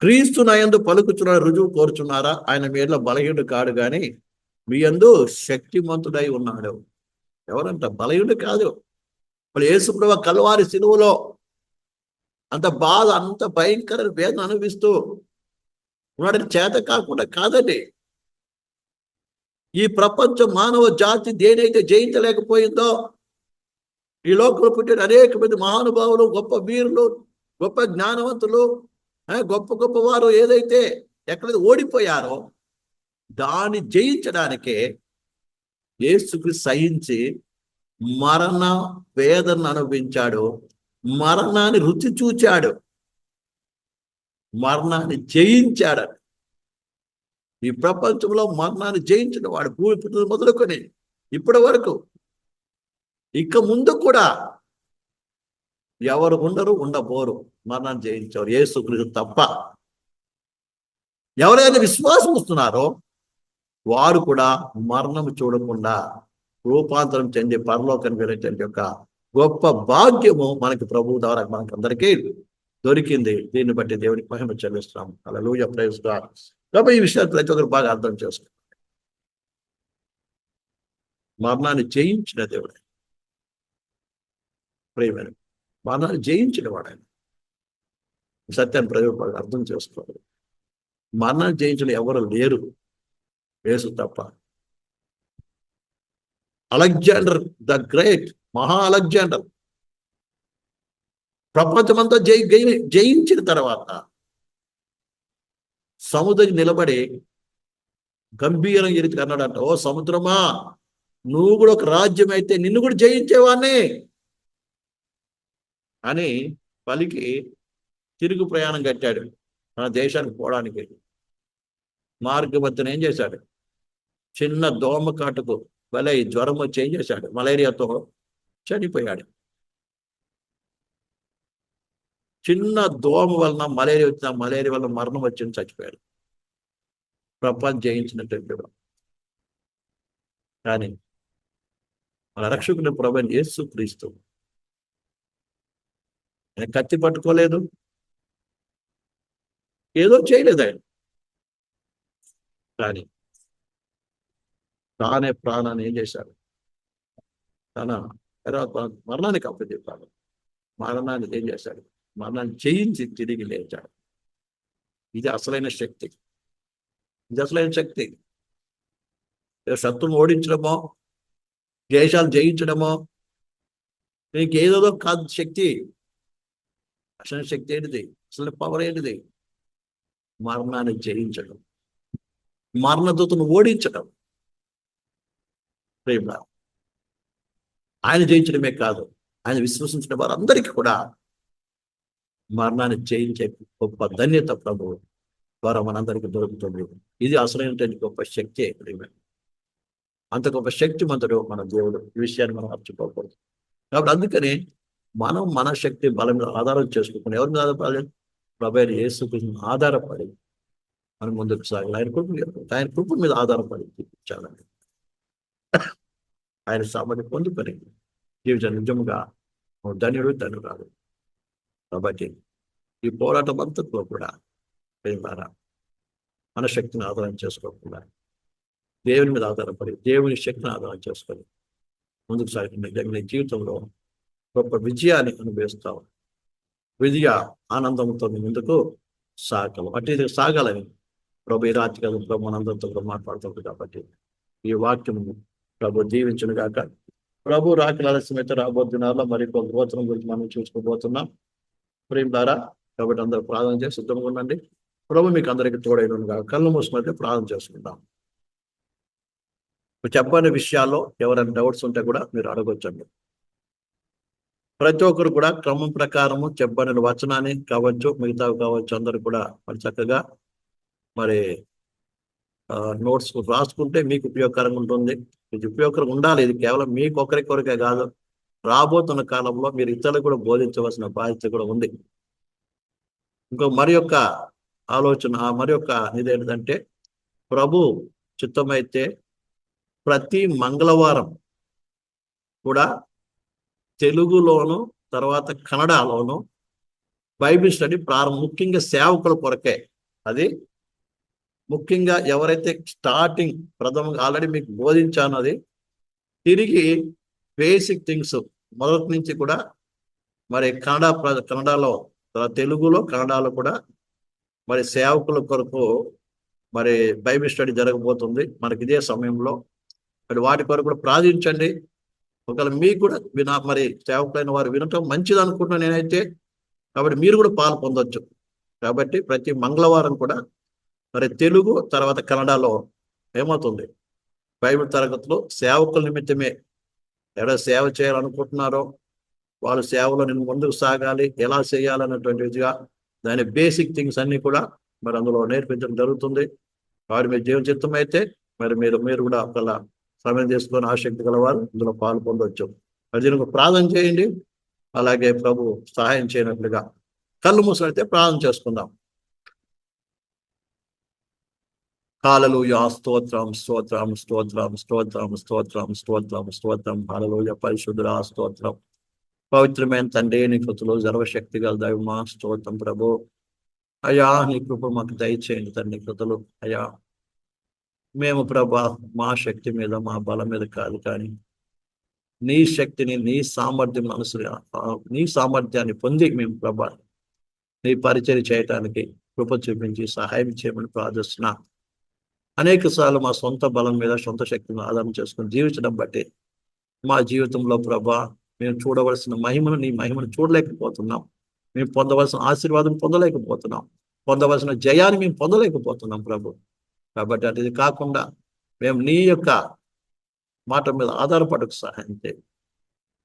క్రీస్తు నందు పలుకుచున్న రుజువు కోరుచున్నారా? ఆయన మీలో బలహీనుడు కాడు గాని మీ యందు శక్తిమంతుడై ఉన్నాడు. ఎవరంట? బలహీనుడు కాదు. మరి యేసుప్రభువు కల్వారి సిలువలో అంత బాధ, అంత భయంకర వేదన అనుభవిస్తూ ఉన్నాడని చేత కాకుండా కాదండి. ఈ ప్రపంచ మానవ జాతి దేనైతే జయించలేకపోయిందో, ఈ లోకంలో పుట్టిన అనేక మంది మహానుభావులు, గొప్ప వీరులు, గొప్ప జ్ఞానవంతులు, గొప్ప గొప్ప వారు ఏదైతే ఎక్కడైతే ఓడిపోయారో దాన్ని జయించడానికే యేసుక్రీస్తు సహించి మరణ వేదన అనుభవించాడు, మరణాన్ని రుచి చూచాడు, మరణాన్ని జయించాడు. ఈ ప్రపంచంలో మరణాన్ని జయించిన వాడు భూమి పుట్టిన మొదలుకొని ఇప్పటి వరకు ఇక ముందు కూడా ఎవరు ఉండరు, ఉండబోరు మరణాన్ని జయించారు యేసుక్రీస్తు తప్ప. ఎవరైతే విశ్వాసం వస్తున్నారో వారు కూడా మరణం చూడకుండా రూపాంతరం చెంది పరలోకానికి వెళ్ళేటువంటి యొక్క గొప్ప భాగ్యము మనకి ప్రభువు ద్వారా మనకు అందరికీ దొరికింది. దీన్ని బట్టి దేవునికి మహిమ చెల్లిస్తున్నాము. హల్లెలూయా, ప్రైజ్ గాడ్. కాబట్టి ఈ విషయాన్ని ప్రతి ఒక్కరు బాగా అర్థం చేసుకోండి. మరణాన్ని జయించిన దేవుడు, ప్రియమైన మరణాన్ని జయించిన వాడు ఆయన. సత్యాన్ని ప్రజలు బాగా అర్థం చేసుకోవాలి. మరణాన్ని జయించిన ఎవరు లేరు, యేసు తప్ప. అలెగ్జాండర్ ద గ్రేట్, మహా అలెగ్జాండర్ ప్రపంచమంతా జయించిన తర్వాత సముద్రం నిలబడి గంభీరంగా ఎరిగి అన్నాడంట, ఓ సముద్రమా, నువ్వు కూడా ఒక రాజ్యం అయితే నిన్ను కూడా జయించేవాడిని అని పలికి తిరుగు ప్రయాణం కట్టాడు మన దేశానికి పోవడానికి. మార్గమధ్యన ఏం చేశాడు? చిన్న దోమ కాటుకు భలే జ్వరం వచ్చి ఏం చేశాడు? మలేరియాతో చనిపోయాడు. చిన్న దోమ వలన మలేరియా వచ్చిన, మలేరియా వలన మరణం వచ్చింది, చచ్చిపోయాడు. ప్రపంచం జయించినట్టు. కానీ మన రక్షకుని ప్రభువైన యేసుక్రీస్తు ఆయన కత్తి పట్టుకోలేదు, ఏదో చేయలేదు ఆయన. కానీ తానే ప్రాణాన్ని ఏం చేశాడు? తన మరణానికి అప్పచెప్పాడు. మరణాన్ని ఏం చేశాడు? మరణాన్ని జయించి తిరిగి లేచాడు. ఇది అసలైన శక్తి. ఇది అసలైన శక్తి. శత్రువును ఓడించడమో, దేశాలు జయించడమో నీకు ఏదో కాదు శక్తి. అసలు శక్తి ఏంటిది? అసలు పవర్ ఏంటిది? మరణాన్ని జయించడం, మరణదూతను ఓడించడం. ప్రేమ ఆయన జయించడమే కాదు, ఆయన విశ్వసించిన వారందరికీ కూడా మరణాన్ని జయించే గొప్ప ధన్యత ప్రభు ద్వారా మనందరికీ దొరుకుతుంది. ఇది అసలైనటువంటి గొప్ప శక్తి. ప్రేమ అంత గొప్ప శక్తిమంతుడు మన దేవుడు. ఈ విషయాన్ని మనం మర్చిపోకూడదు. కాబట్టి అందుకని మనం మన శక్తి బలం మీద ఆధారం చేసుకుంటున్నాం. ఎవరి మీద ఆధారపడాలి? ప్రభువైన యేసుక్రీస్తుని ఆధారపడి మనం ముందుకు సాగాలి. ఆయన కృప మీద ఆధారపడి చాలండి. ఆయన సామాన్య పొందుకొని జీవితం నిజంగా ధన్యుడు, ధన్యురాలు. కాబట్టి ఈ పోరాటం అంతట్లో కూడా ద్వారా మన శక్తిని ఆధారం చేసుకోకుండా దేవుని మీద ఆధారపడి దేవుని శక్తిని ఆధారం చేసుకొని ముందుకు సాగిన జీవితంలో గొప్ప విజయాన్ని అనుభవిస్తాం. విజయ ఆనందంతో ముందుకు సాగలం అంటే ఇది సాగాలని ప్రభు ఈ రాత్రి కదా ప్రభు మనందరితో కూడా మాట్లాడుతుంది కాబట్టి ఈ వాక్యం ప్రభు దీవించును గాక. ప్రభు రాకడ ఆలస్యమైతే రాబోతున్నారు మరి కొంత గోత్రం గురించి మనం చూసుకోబోతున్నాం ప్రేమ ద్వారా. కాబట్టి అందరూ ప్రార్థన చేసి సిద్ధంగా ఉండండి. ప్రభు మీకు అందరికీ తోడైన కాక. కళ్ళు మూసుకుంటే ప్రార్థన చేసుకుందాం. చెప్పని విషయాల్లో ఎవరైనా డౌట్స్ ఉంటే కూడా మీరు అడగొచ్చండి. ప్రతి ఒక్కరు కూడా క్రమం ప్రకారము చెప్పని వచనాన్ని కావచ్చు మిగతావి కావచ్చు అందరూ కూడా మరి చక్కగా మరి నోట్స్ రాసుకుంటే మీకు ఉపయోగకరంగా ఉంటుంది. ఇది ఉపయోగకరంగా ఉండాలి. ఇది కేవలం మీకు ఒకరికొరకే కాదు, రాబోతున్న కాలంలో మీరు ఇతరులకు కూడా బోధించవలసిన బాధ్యత కూడా ఉంది. ఇంకో మరి యొక్క ఆలోచన మరి యొక్క ఇదేంటంటే ప్రభు చిత్తమైతే ప్రతి మంగళవారం కూడా తెలుగులోను తర్వాత కన్నడలోను బైబిల్ స్టడీ ముఖ్యంగా సేవకుల కొరకే. అది ముఖ్యంగా ఎవరైతే స్టార్టింగ్ ప్రథమంగా ఆల్రెడీ మీకు బోధించాను, అది తిరిగి బేసిక్ థింగ్స్ మొదటి నుంచి కూడా మరి కన్నడలో తెలుగులో కన్నడలో కూడా మరి సేవకుల కొరకు మరి బైబిల్ స్టడీ జరగబోతుంది మనకి ఇదే సమయంలో. మరి వాటి కొరకు కూడా ప్రార్థించండి. ఒకవేళ మీకు కూడా మరి సేవకులైన వారు వినటం మంచిది అనుకుంటున్నా నేనైతే, కాబట్టి మీరు కూడా పాలు పొందొచ్చు. కాబట్టి ప్రతి మంగళవారం కూడా మరి తెలుగు తర్వాత కన్నడలో ఏమవుతుంది బైబిల్ తరగతులు సేవకుల నిమిత్తమే. ఎవరైనా సేవ చేయాలనుకుంటున్నారో వాళ్ళ సేవలో నేను ముందుకు సాగాలి, ఎలా చేయాలన్నటువంటిదిగా దాని బేసిక్ థింగ్స్ అన్ని కూడా మరి అందులో నేర్పించడం జరుగుతుంది. వారి మీ జీవన చిత్తం అయితే మరి మీరు కూడా ఒకళ్ళ సమయం తీసుకొని ఆసక్తి గలవారు ఇందులో పాలు పొందవచ్చు. మరి దీనికి ప్రార్థన చేయండి. అలాగే ప్రభు సహాయం చేయనట్లుగా కళ్ళు మూసినైతే ప్రార్థన చేసుకుందాం. హల్లెలూయా, స్తోత్రం స్తోత్రం స్తోత్రం స్తోత్రం స్తోత్రం స్తోత్రం స్తోత్రం. హల్లెలూయా, పరిశుద్ధుడా స్తోత్రం. పవిత్రమైన తండ్రి నీ కృపలో సర్వశక్తి గల దైవమా స్తోత్రం ప్రభు. అయ్యా నీ కృప మాకు దయచేయండి తండ్రి. కృపలు అయ్యా మేము ప్రభా మా శక్తి మీద మా బలం మీద కాదు, కానీ నీ శక్తిని నీ సామర్థ్యం నీ సామర్థ్యాన్ని పొంది మేము ప్రభా నీ పరిచయం చేయటానికి కృప చూపించి సహాయం చేయమని ప్రార్థిస్తున్నా. అనేక సార్లు మా సొంత బలం మీద సొంత శక్తిని ఆధారం చేసుకుని జీవించడం బట్టి మా జీవితంలో ప్రభా మేము చూడవలసిన మహిమను నీ మహిమను చూడలేకపోతున్నాం. మేము పొందవలసిన ఆశీర్వాదం పొందలేకపోతున్నాం. పొందవలసిన జయాన్ని మేము పొందలేకపోతున్నాం ప్రభు. కాబట్టి అది కాకుండా మేము నీ యొక్క మాట మీద ఆధారపడకు సహాయం చేయి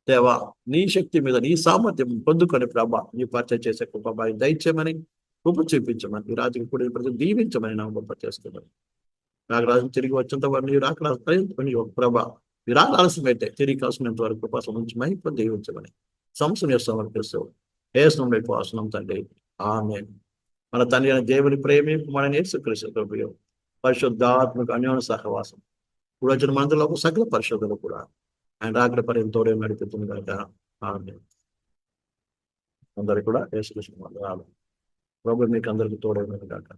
దేవా. నీ శక్తి మీద నీ సామర్థ్యం పొందుకొని ప్రభా నీ పరిచయం చేసే కృప దయచేయమని కృప చూపించమని ఈ రాజుకి కూడా ప్రతి దీవించమని నా గొప్ప చేస్తున్నాను. నాకు రాజు తిరిగి వచ్చేంత వరకు నీ రాకని ప్రభా మీరు ఆలస్యమైతే తిరిగి కాసుకునేంత వరకు కృప సంబంధించి దీవించమని సంస్థను సమర్పిస్తూ ఏసునం వాసనం తండ్రి ఆమేన్. మన తండ్రి అయిన దేవుని ప్రేమి మన యేసుక్రీస్తు ప్రభువు పరిశుద్ధాత్మక అన్యోన్య సహవాసం ఇప్పుడు వచ్చిన మందిలో సకల పరిశుద్ధులు కూడా ఆయన రాకడ పర్యంత తోడే నడిపిస్తుంది కనుక ఆమేన్. అందరికి కూడా యేసుక్రీస్తు వందనాలు. ప్రభు మీకు అందరికి తోడే కాక.